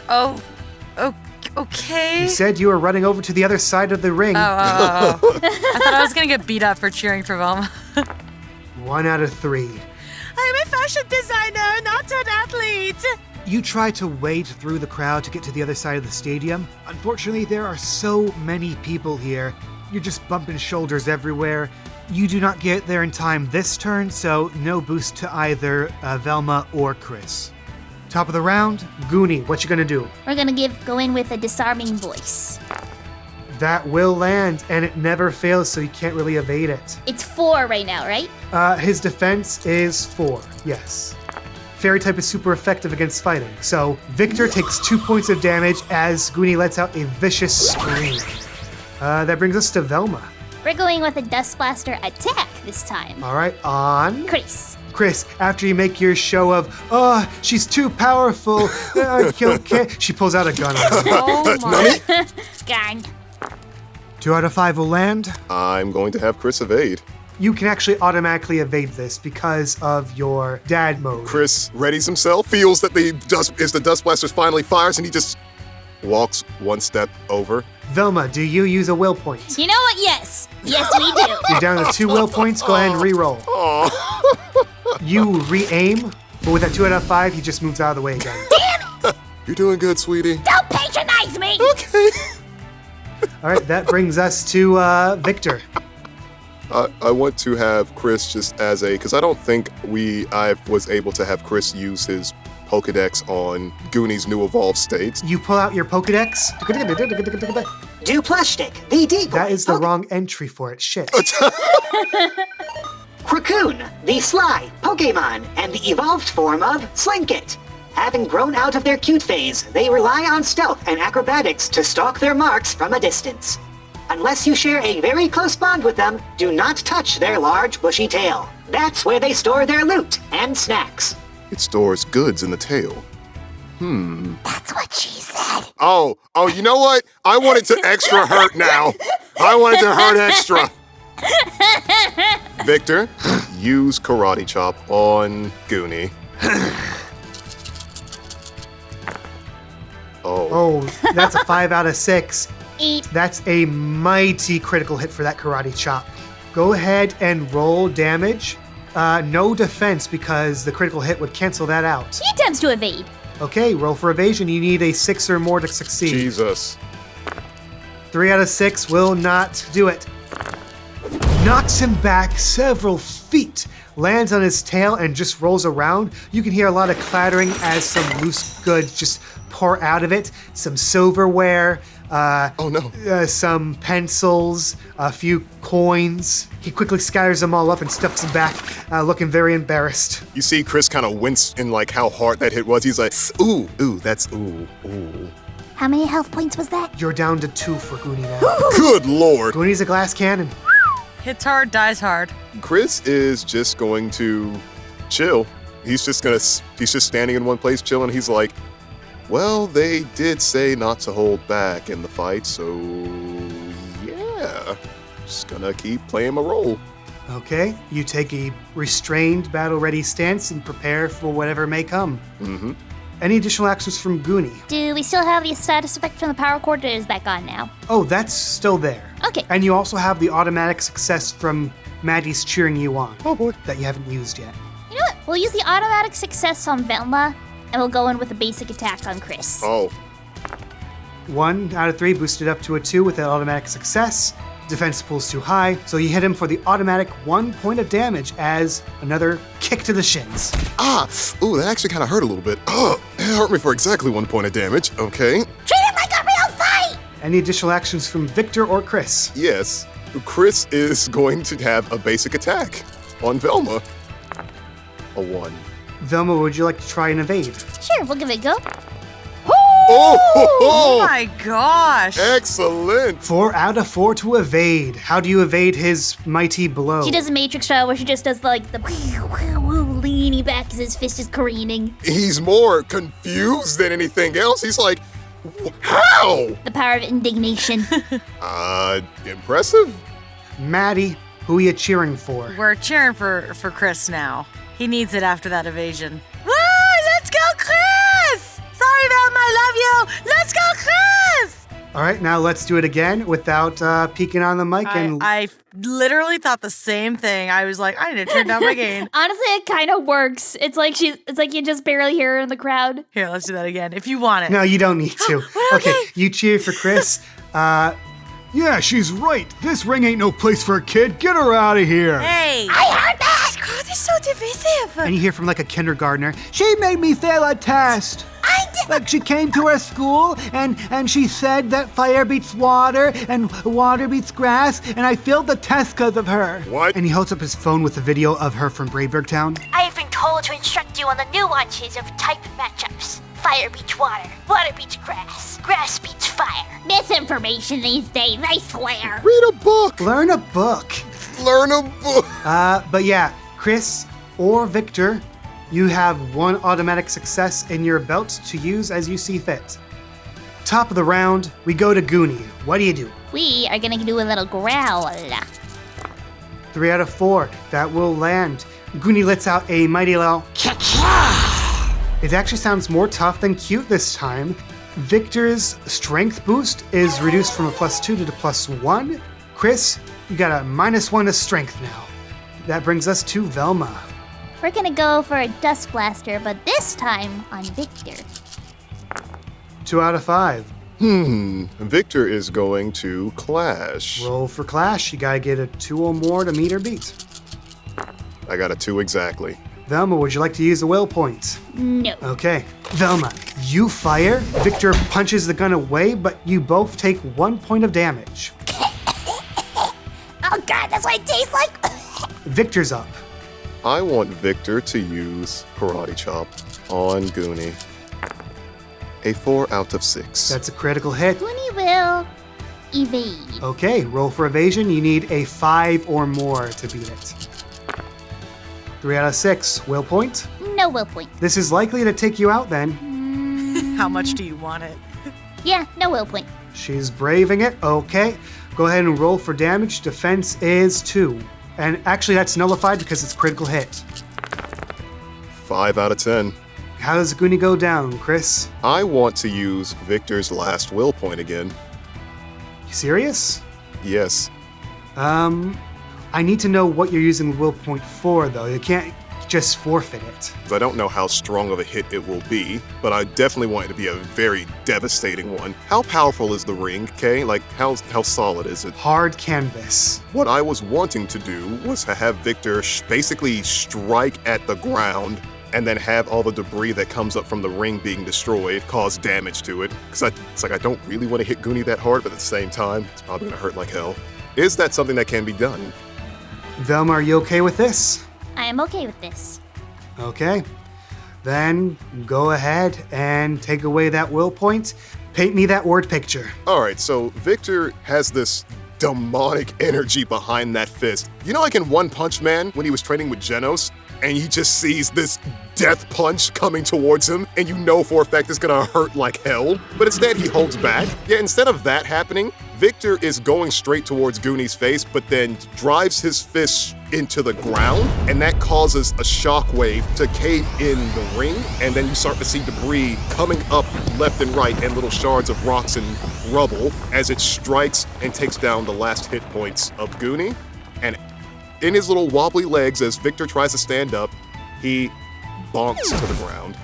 Speaker 3: Okay.
Speaker 1: You said you were running over to the other side of the ring.
Speaker 3: I thought I was gonna get beat up for cheering for Velma.
Speaker 1: 1 out of 3.
Speaker 3: I'm a fashion designer, not an athlete.
Speaker 1: You try to wade through the crowd to get to the other side of the stadium. Unfortunately, there are so many people here. You're just bumping shoulders everywhere. You do not get there in time this turn, so no boost to either Velma or Chris. Top of the round, Goonie, what you gonna do?
Speaker 2: We're gonna go in with a disarming voice.
Speaker 1: That will land, and it never fails, so you can't really evade it.
Speaker 2: It's 4 right now, right?
Speaker 1: His defense is 4, yes. Fairy type is super effective against fighting. So Victor takes 2 points of damage as Goonie lets out a vicious scream. That brings us to Velma.
Speaker 2: We're going with a Dust Blaster attack this time.
Speaker 1: All right, on
Speaker 2: Chris,
Speaker 1: after you make your show of, she's too powerful, okay, she pulls out a gun on you.
Speaker 2: Oh my. Gang.
Speaker 1: 2 out of 5 will land.
Speaker 6: I'm going to have Chris evade.
Speaker 1: You can actually automatically evade this because of your dad mode.
Speaker 6: Chris readies himself, feels that the dust blaster finally fires, and he just walks 1 step over.
Speaker 1: Velma, do you use a will point?
Speaker 2: You know what? Yes. Yes, we do.
Speaker 1: You're down to 2 will points. Go ahead and re-roll. You re-aim, but with that 2 out of 5, he just moves out of the way again.
Speaker 2: Damn it!
Speaker 6: You're doing good, sweetie.
Speaker 2: Don't patronize me!
Speaker 6: Okay.
Speaker 1: All right, that brings us to Victor.
Speaker 6: I want to have Chris just as because I don't think I was able to have Chris use his Pokedex on Goonie's new evolved state.
Speaker 1: You pull out your Pokedex.
Speaker 8: Duplushtik, the decoy.
Speaker 1: That is the wrong entry for it. Shit.
Speaker 8: Krakoon, the sly Pokemon, and the evolved form of Slinkit. Having grown out of their cute phase, they rely on stealth and acrobatics to stalk their marks from a distance. Unless you share a very close bond with them, do not touch their large bushy tail. That's where they store their loot and snacks.
Speaker 6: It stores goods in the tail.
Speaker 2: That's what she said.
Speaker 6: Oh, you know what? I want it to extra hurt now. I want it to hurt extra. Victor, use Karate Chop on Goonie.
Speaker 1: Oh, that's a 5 out of 6.
Speaker 2: 8.
Speaker 1: That's a mighty critical hit for that Karate Chop. Go ahead and roll damage. No defense because the critical hit would cancel that out.
Speaker 2: He attempts to evade.
Speaker 1: Okay, roll for evasion. You need a 6 or more to succeed.
Speaker 6: Jesus.
Speaker 1: 3 out of 6 will not do it. Knocks him back several feet, lands on his tail, and just rolls around. You can hear a lot of clattering as some loose goods just pour out of it. Some silverware. Some pencils, a few coins. He quickly scatters them all up and stuffs them back, looking very embarrassed.
Speaker 6: You see Chris kind of wince in like how hard that hit was. He's like, ooh, that's ooh.
Speaker 2: How many health points was that?
Speaker 1: You're down to 2 for Goonie now.
Speaker 6: Good lord.
Speaker 1: Goonie's a glass cannon.
Speaker 3: Hits hard, dies hard.
Speaker 6: Chris is just going to chill. He's just standing in one place chilling. He's like, well, they did say not to hold back in the fight, so yeah. Just gonna keep playing my role.
Speaker 1: Okay, you take a restrained, battle-ready stance and prepare for whatever may come. Any additional actions from Goonie?
Speaker 2: Do we still have the status effect from the power cord, or is that gone now?
Speaker 1: Oh, that's still there.
Speaker 2: Okay.
Speaker 1: And you also have the automatic success from Maddie's cheering you on.
Speaker 6: Oh boy.
Speaker 1: That you haven't used yet.
Speaker 2: You know what? We'll use the automatic success on Velma, and we'll go in with a basic attack on Chris.
Speaker 6: Oh.
Speaker 1: 1 out of 3 boosted up to a 2 with an automatic success. Defense pool's too high, so you hit him for the automatic 1 point of damage as another kick to the shins.
Speaker 6: Ooh, that actually kind of hurt a little bit. Oh, it hurt me for exactly 1 point of damage. Okay.
Speaker 2: Treat it like a real fight!
Speaker 1: Any additional actions from Victor or Chris?
Speaker 6: Yes, Chris is going to have a basic attack on Velma. A 1.
Speaker 1: Velma, would you like to try and evade?
Speaker 2: Sure, we'll give it a go.
Speaker 3: Oh my gosh.
Speaker 6: Excellent.
Speaker 1: 4 out of 4 to evade. How do you evade his mighty blow?
Speaker 2: She does a Matrix style where she just does like the leaning back as his fist is careening.
Speaker 6: He's more confused than anything else. He's like, how?
Speaker 2: The power of indignation.
Speaker 6: Impressive.
Speaker 1: Maddie, who are you cheering for?
Speaker 3: We're cheering for Chris now. He needs it after that evasion. Woo! Let's go, Chris! Sorry, Velma, I love you. Let's go, Chris!
Speaker 1: All right, now let's do it again without peeking on the mic.
Speaker 3: I literally thought the same thing. I was like, I need to turn down my gain.
Speaker 2: Honestly, it kind of works. It's like you just barely hear her in the crowd.
Speaker 3: Here, let's do that again if you want it.
Speaker 1: No, you don't need to. Okay, you cheer for Chris.
Speaker 7: Yeah, she's right. This ring ain't no place for a kid. Get her out of here.
Speaker 3: Hey!
Speaker 2: I heard that!
Speaker 3: God, they're so divisive.
Speaker 1: And you hear from like a kindergartner.
Speaker 9: She made me fail a test. Like she came to our school and she said that fire beats water and water beats grass, and I failed the test because of her.
Speaker 6: What?
Speaker 1: And he holds up his phone with a video of her from Brayburg Town.
Speaker 11: I have been told to instruct you on the nuances of type matchups. Fire beats water, water beats grass, grass beats fire.
Speaker 2: Misinformation these days, I swear.
Speaker 6: Read a book.
Speaker 1: Learn a book.
Speaker 6: Learn a book.
Speaker 1: But yeah, Chris or Victor, you have 1 automatic success in your belt to use as you see fit. Top of the round, we go to Goonie. What do you do?
Speaker 2: We are gonna do a little growl.
Speaker 1: 3 out of 4. That will land. Goonie lets out a mighty loud "Ka-ka!" It actually sounds more tough than cute this time. Victor's strength boost is reduced from a +2 to the +1. Chris, you got a -1 to strength now. That brings us to Velma.
Speaker 2: We're gonna go for a dust blaster, but this time on Victor.
Speaker 1: 2 out of 5.
Speaker 6: Victor is going to clash.
Speaker 1: Roll for clash. You gotta get a 2 or more to meet or beat.
Speaker 6: I got a 2 exactly.
Speaker 1: Velma, would you like to use the will point?
Speaker 2: No.
Speaker 1: Okay. Velma, you fire. Victor punches the gun away, but you both take 1 point of damage.
Speaker 2: Oh god, that's what it tastes like.
Speaker 1: Victor's up.
Speaker 6: I want Victor to use Karate Chop on Goonie. A 4 out of 6.
Speaker 1: That's a critical hit.
Speaker 2: Goonie will evade.
Speaker 1: Okay, roll for evasion. You need a 5 or more to beat it. 3 out of 6. Will point.
Speaker 2: No will point.
Speaker 1: This is likely to take you out then.
Speaker 3: How much do you want it?
Speaker 2: Yeah, no will point.
Speaker 1: She's braving it. Okay. Go ahead and roll for damage. Defense is 2. And actually that's nullified because it's critical hit.
Speaker 6: 5 out of 10.
Speaker 1: How does Goonie go down, Chris?
Speaker 6: I want to use Victor's last will point again.
Speaker 1: You serious?
Speaker 6: Yes.
Speaker 1: I need to know what you're using the will point for, though. You can't just forfeit it.
Speaker 6: I don't know how strong of a hit it will be, but I definitely want it to be a very devastating one. How powerful is the ring, Kay? Like, how solid is it?
Speaker 1: Hard canvas.
Speaker 6: What I was wanting to do was to have Victor basically strike at the ground and then have all the debris that comes up from the ring being destroyed cause damage to it. Because it's like I don't really want to hit Goonie that hard, but at the same time, it's probably going to hurt like hell. Is that something that can be done?
Speaker 1: Velma, are you okay with this?
Speaker 2: I am okay with this.
Speaker 1: Okay. Then go ahead and take away that will point. Paint me that word picture.
Speaker 6: All right, so Victor has this demonic energy behind that fist. You know, like in One Punch Man when he was training with Genos, and he just sees this death punch coming towards him, and you know for a fact it's gonna hurt like hell, but instead he holds back. Yeah, instead of that happening, Victor is going straight towards Goonie's face, but then drives his fist into the ground, and that causes a shockwave to cave in the ring, and then you start to see debris coming up left and right and little shards of rocks and rubble as it strikes and takes down the last hit points of Goonie. And in his little wobbly legs, as Victor tries to stand up, he bonks to the ground.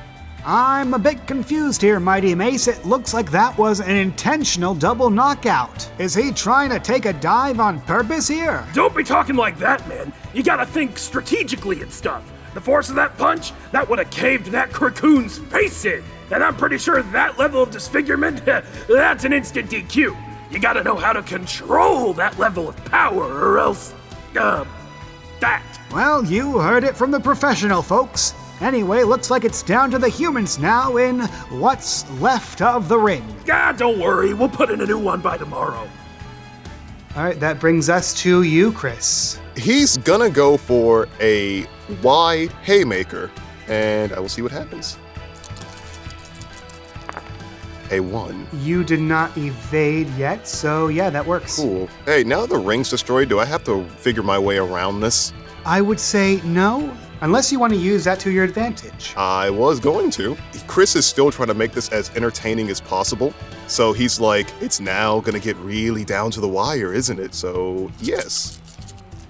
Speaker 9: I'm a bit confused here, Mighty Mace. It looks like that was an intentional double knockout. Is he trying to take a dive on purpose here?
Speaker 5: Don't be talking like that, man. You gotta think strategically and stuff. The force of that punch, that would have caved that Krakoon's face in. And I'm pretty sure that level of disfigurement, that's an instant DQ. You gotta know how to control that level of power, or else, that.
Speaker 9: Well, you heard it from the professional folks. Anyway, looks like it's down to the humans now in what's left of the ring.
Speaker 5: Don't worry, we'll put in a new one by tomorrow.
Speaker 1: All right, that brings us to you, Chris.
Speaker 6: He's gonna go for a wide haymaker, and I will see what happens. A 1.
Speaker 1: You did not evade yet, so yeah, that works.
Speaker 6: Cool. Hey, now the ring's destroyed, do I have to figure my way around this?
Speaker 1: I would say no, unless you want to use that to your advantage.
Speaker 6: I was going to. Chris is still trying to make this as entertaining as possible. So he's like, it's now gonna get really down to the wire, isn't it? So, yes.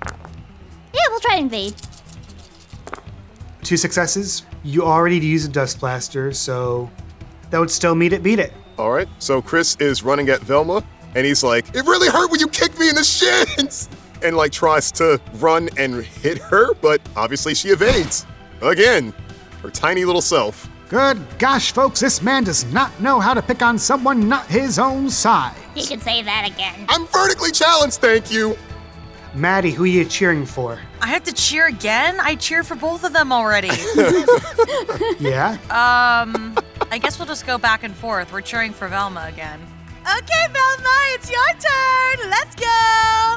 Speaker 2: Yeah, we'll try and invade.
Speaker 1: 2 successes. You already used a dust blaster, so that would still beat it.
Speaker 6: All right, so Chris is running at Velma, and he's like, it really hurt when you kicked me in the shins! And like tries to run and hit her, but obviously she evades. Again, her tiny little self.
Speaker 9: Good gosh, folks, this man does not know how to pick on someone not his own size.
Speaker 2: You can say that again.
Speaker 6: I'm vertically challenged, thank you.
Speaker 1: Maddie, who are you cheering for?
Speaker 3: I have to cheer again? I cheered for both of them already.
Speaker 1: Yeah?
Speaker 3: I guess we'll just go back and forth. We're cheering for Velma again. Okay, Velma, it's your turn. Let's go.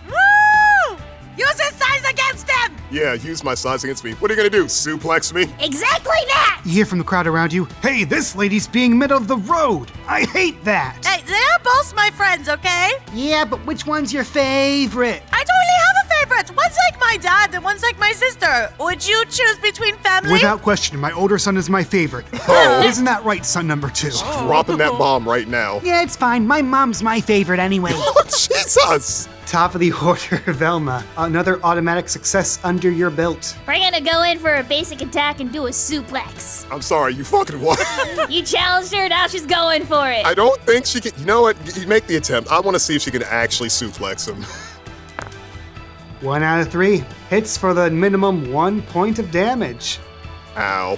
Speaker 3: Woo! Use his size against him!
Speaker 6: Yeah, use my size against me. What are you gonna do, suplex me?
Speaker 2: Exactly that!
Speaker 9: You hear from the crowd around you, hey, this lady's being middle of the road. I hate that.
Speaker 3: Hey, they're both my friends, okay?
Speaker 9: Yeah, but which one's your favorite?
Speaker 3: I totally have a favorite. One's like my dad and one's like my sister. Would you choose between family?
Speaker 9: Without question, my older son is my favorite.
Speaker 6: Oh.
Speaker 9: Isn't that right, son number 2?
Speaker 6: Dropping that bomb right now.
Speaker 9: Yeah, it's fine. My mom's my favorite anyway.
Speaker 6: Oh, Jesus!
Speaker 1: Top of the order, Velma. Another automatic success under your belt.
Speaker 2: We're gonna go in for a basic attack and do a suplex.
Speaker 6: I'm sorry, you fucking what?
Speaker 2: You challenged her, now she's going for it.
Speaker 6: I don't think she can. You know what? You make the attempt. I want to see if she can actually suplex him.
Speaker 1: 1 out of 3. Hits for the minimum 1 point of damage.
Speaker 6: Ow.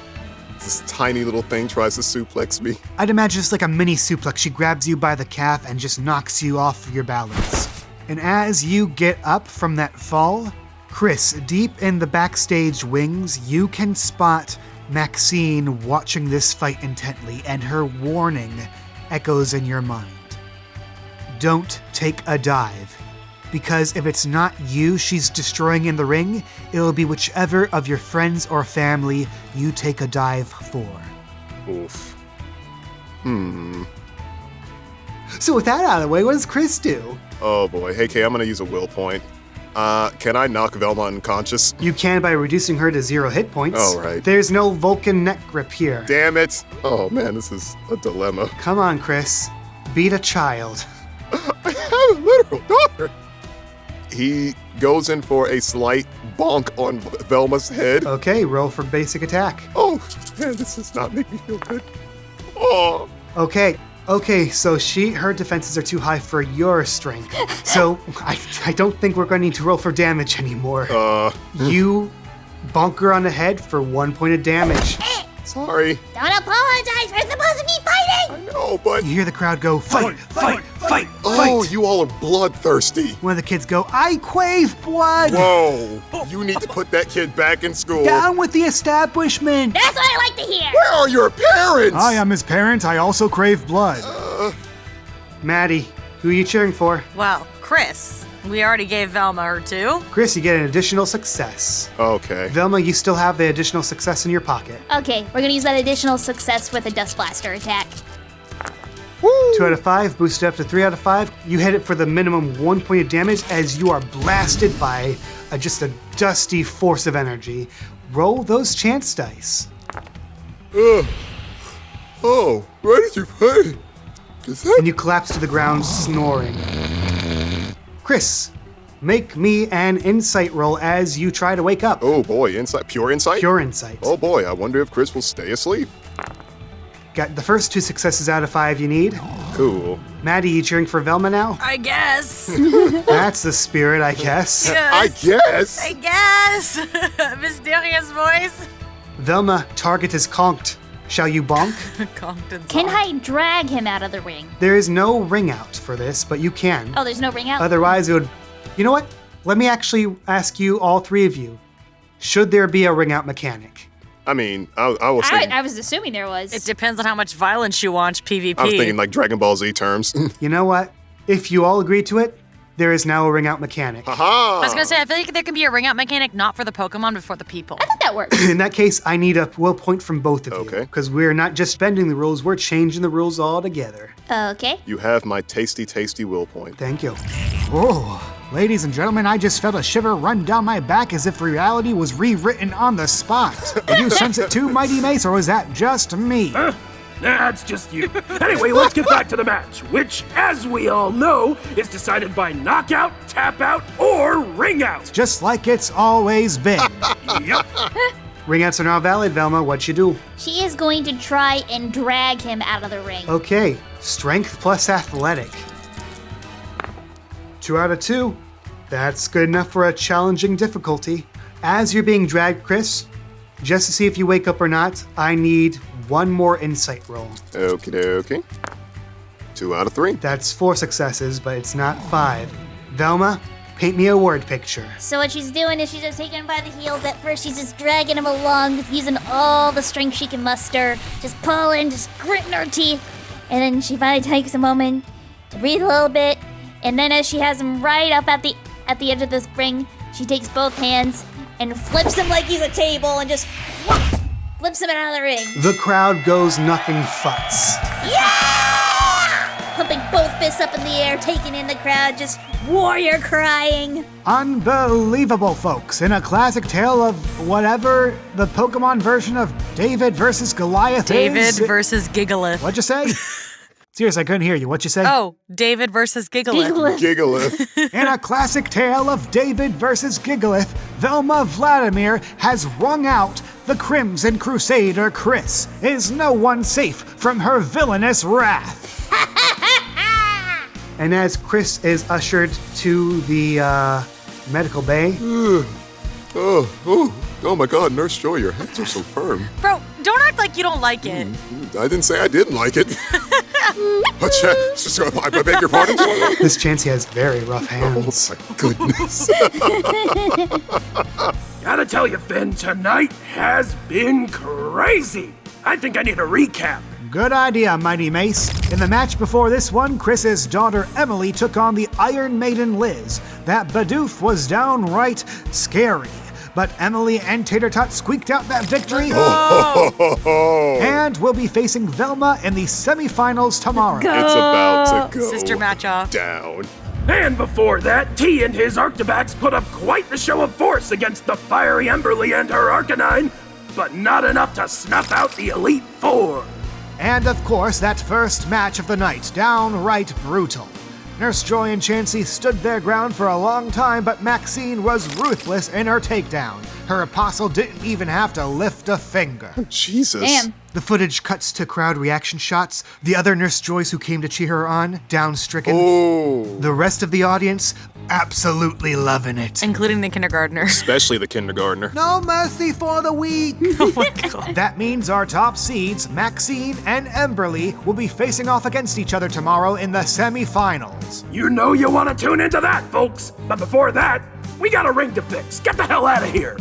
Speaker 6: This tiny little thing tries to suplex me.
Speaker 9: I'd imagine it's like a mini suplex. She grabs you by the calf and just knocks you off your balance. And as you get up from that fall, Chris, deep in the backstage wings, you can spot Maxine watching this fight intently, and her warning echoes in your mind. Don't take a dive, because if it's not you she's destroying in the ring, it'll be whichever of your friends or family you take a dive for.
Speaker 6: Oof.
Speaker 1: So with that out of the way, what does Chris do?
Speaker 6: Oh boy. Hey, Kay, I'm gonna use a will point. Can I knock Velma unconscious?
Speaker 1: You can by reducing her to 0 hit points.
Speaker 6: Oh, right.
Speaker 1: There's no Vulcan neck grip here.
Speaker 6: Damn it. Oh man, this is a dilemma.
Speaker 1: Come on, Chris. Beat a child.
Speaker 6: I have a literal daughter. He goes in for a slight bonk on Velma's head.
Speaker 1: Okay, roll for basic attack.
Speaker 6: Oh, man, this does not make me feel good. Oh.
Speaker 1: Okay, so her defenses are too high for your strength. So I don't think we're going to need to roll for damage anymore. You bonk her on the head for 1 point of damage.
Speaker 6: Sorry.
Speaker 2: Don't apologize, we're supposed to be fighting!
Speaker 6: I know, but...
Speaker 9: You hear the crowd go, fight, fight, fight,
Speaker 6: Oh,
Speaker 9: fight.
Speaker 6: you all are bloodthirsty.
Speaker 9: One of the kids go, I crave blood.
Speaker 6: Whoa. You need to put that kid back in school.
Speaker 9: Down with the establishment.
Speaker 2: That's what I like to hear!
Speaker 6: Where are your parents?
Speaker 9: I am his parent. I also crave blood.
Speaker 1: Maddie, who are you cheering for?
Speaker 3: Well, Chris. We already gave Velma her 2.
Speaker 1: Chris, you get an additional success.
Speaker 6: Okay.
Speaker 1: Velma, you still have the additional success in your pocket.
Speaker 2: Okay, we're gonna use that additional success with a dust blaster attack.
Speaker 1: 2 out of 5, boosted up to 3 out of 5. You hit it for the minimum 1 point of damage as you are blasted by just a dusty force of energy. Roll those chance dice.
Speaker 6: Oh, why did you play?
Speaker 1: And you collapse to the ground, snoring. Chris, make me an insight roll as you try to wake up.
Speaker 6: Oh boy, insight, pure insight?
Speaker 1: Pure insight.
Speaker 6: Oh boy, I wonder if Chris will stay asleep.
Speaker 1: Got the first 2 successes out of 5 you need.
Speaker 6: Cool.
Speaker 1: Maddie, you cheering for Velma now?
Speaker 3: I guess.
Speaker 1: That's the spirit, I guess.
Speaker 6: I guess.
Speaker 3: I guess. Mysterious voice.
Speaker 1: Velma, target is conked. Shall you bonk?
Speaker 2: Can I drag him out of the ring?
Speaker 1: There is no ring out for this, but you can.
Speaker 2: Oh, there's no ring out?
Speaker 1: Otherwise, it would... You know what? Let me actually ask you, all 3 of you, should there be a ring out mechanic?
Speaker 6: I mean, I was thinking...
Speaker 2: I was assuming there was.
Speaker 3: It depends on how much violence you want, PvP.
Speaker 6: I was thinking like Dragon Ball Z terms.
Speaker 1: You know what? If you all agree to it, there is now a ring out mechanic.
Speaker 6: Aha!
Speaker 3: I was gonna say, I feel like there can be a ring out mechanic not for the Pokemon, but for the people.
Speaker 2: I think that works.
Speaker 1: In that case, I need a will point from both of you.
Speaker 6: Okay.
Speaker 1: Because we're not just bending the rules, we're changing the rules altogether.
Speaker 2: Okay.
Speaker 6: You have my tasty, tasty will point.
Speaker 1: Thank you.
Speaker 7: Oh, ladies and gentlemen, I just felt a shiver run down my back as if reality was rewritten on the spot. Did you sense it too, Mighty Mace, or was that just me?
Speaker 5: That's just you. Anyway, let's get back to the match, which, as we all know, is decided by knockout, tap out, or ring out.
Speaker 7: Just like it's always been.
Speaker 5: Yup.
Speaker 1: Ring outs are now valid, Velma. What you do?
Speaker 2: She is going to try and drag him out of the ring.
Speaker 1: Okay, strength plus athletic. 2 out of 2. That's good enough for a challenging difficulty. As you're being dragged, Chris, just to see if you wake up or not, I need 1 more insight roll.
Speaker 6: Okie dokie. 2 out of 3.
Speaker 1: That's 4 successes, but it's not 5. Velma, paint me a word picture.
Speaker 2: So what she's doing is she's just taking him by the heels. At first, she's just dragging him along, just using all the strength she can muster, just pulling, just gritting her teeth. And then she finally takes a moment to breathe a little bit. And then as she has him right up at the edge of this ring, she takes both hands and flips him like he's a table and just flips him out of the ring.
Speaker 1: The crowd goes nothing futs.
Speaker 2: Yeah! Pumping both fists up in the air, taking in the crowd, just warrior crying.
Speaker 7: Unbelievable, folks. In a classic tale of whatever the Pokemon version of David versus Goliath
Speaker 3: David
Speaker 7: is.
Speaker 3: versus Gigalith.
Speaker 7: What'd you say? Seriously, I couldn't hear you. What'd you say?
Speaker 3: Oh, David versus Gigalith.
Speaker 6: Gigalith.
Speaker 7: In a classic tale of David versus Gigalith, Velma Vladimir has wrung out the Crimson Crusader Chris. Is no one safe from her villainous wrath?
Speaker 1: And as Chris is ushered to the medical bay,
Speaker 6: Oh my God, Nurse Joy, your hands are so firm.
Speaker 3: Bro, don't act like you don't like it.
Speaker 6: I didn't say I didn't like it. I beg your pardon?
Speaker 1: this Chansey has very rough hands.
Speaker 6: Oh my goodness.
Speaker 5: Gotta tell you, Finn, tonight has been crazy. I think I need a recap.
Speaker 7: Good idea, Mighty Mace. In the match before this one, Chris's daughter Emily took on the Iron Maiden Liz. That Bidoof was downright scary. But Emily and Tater Tot squeaked out that victory. And we'll be facing Velma in the semifinals tomorrow.
Speaker 6: It's about to go
Speaker 3: Sister match-off.
Speaker 6: down.
Speaker 5: And before that, T and his Arctibax put up quite the show of force against the fiery Emberly and her Arcanine, but not enough to snuff out the Elite Four.
Speaker 7: And of course, that first match of the night, downright brutal. Nurse Joy and Chansey stood their ground for a long time, but Maxine was ruthless in her takedown. Her apostle didn't even have to lift a finger.
Speaker 6: Jesus.
Speaker 2: Damn.
Speaker 1: The footage cuts to crowd reaction shots. The other Nurse Joys who came to cheer her on, down-stricken.
Speaker 6: Oh.
Speaker 1: The rest of the audience, absolutely loving it.
Speaker 3: Including the kindergartner.
Speaker 6: Especially the kindergartner.
Speaker 7: No mercy for the weak.
Speaker 3: Oh my God.
Speaker 7: That means our top seeds, Maxine and Emberly, will be facing off against each other tomorrow in the semifinals.
Speaker 5: You know you want to tune into that, folks. But before that, we got a ring to fix. Get the hell out of here.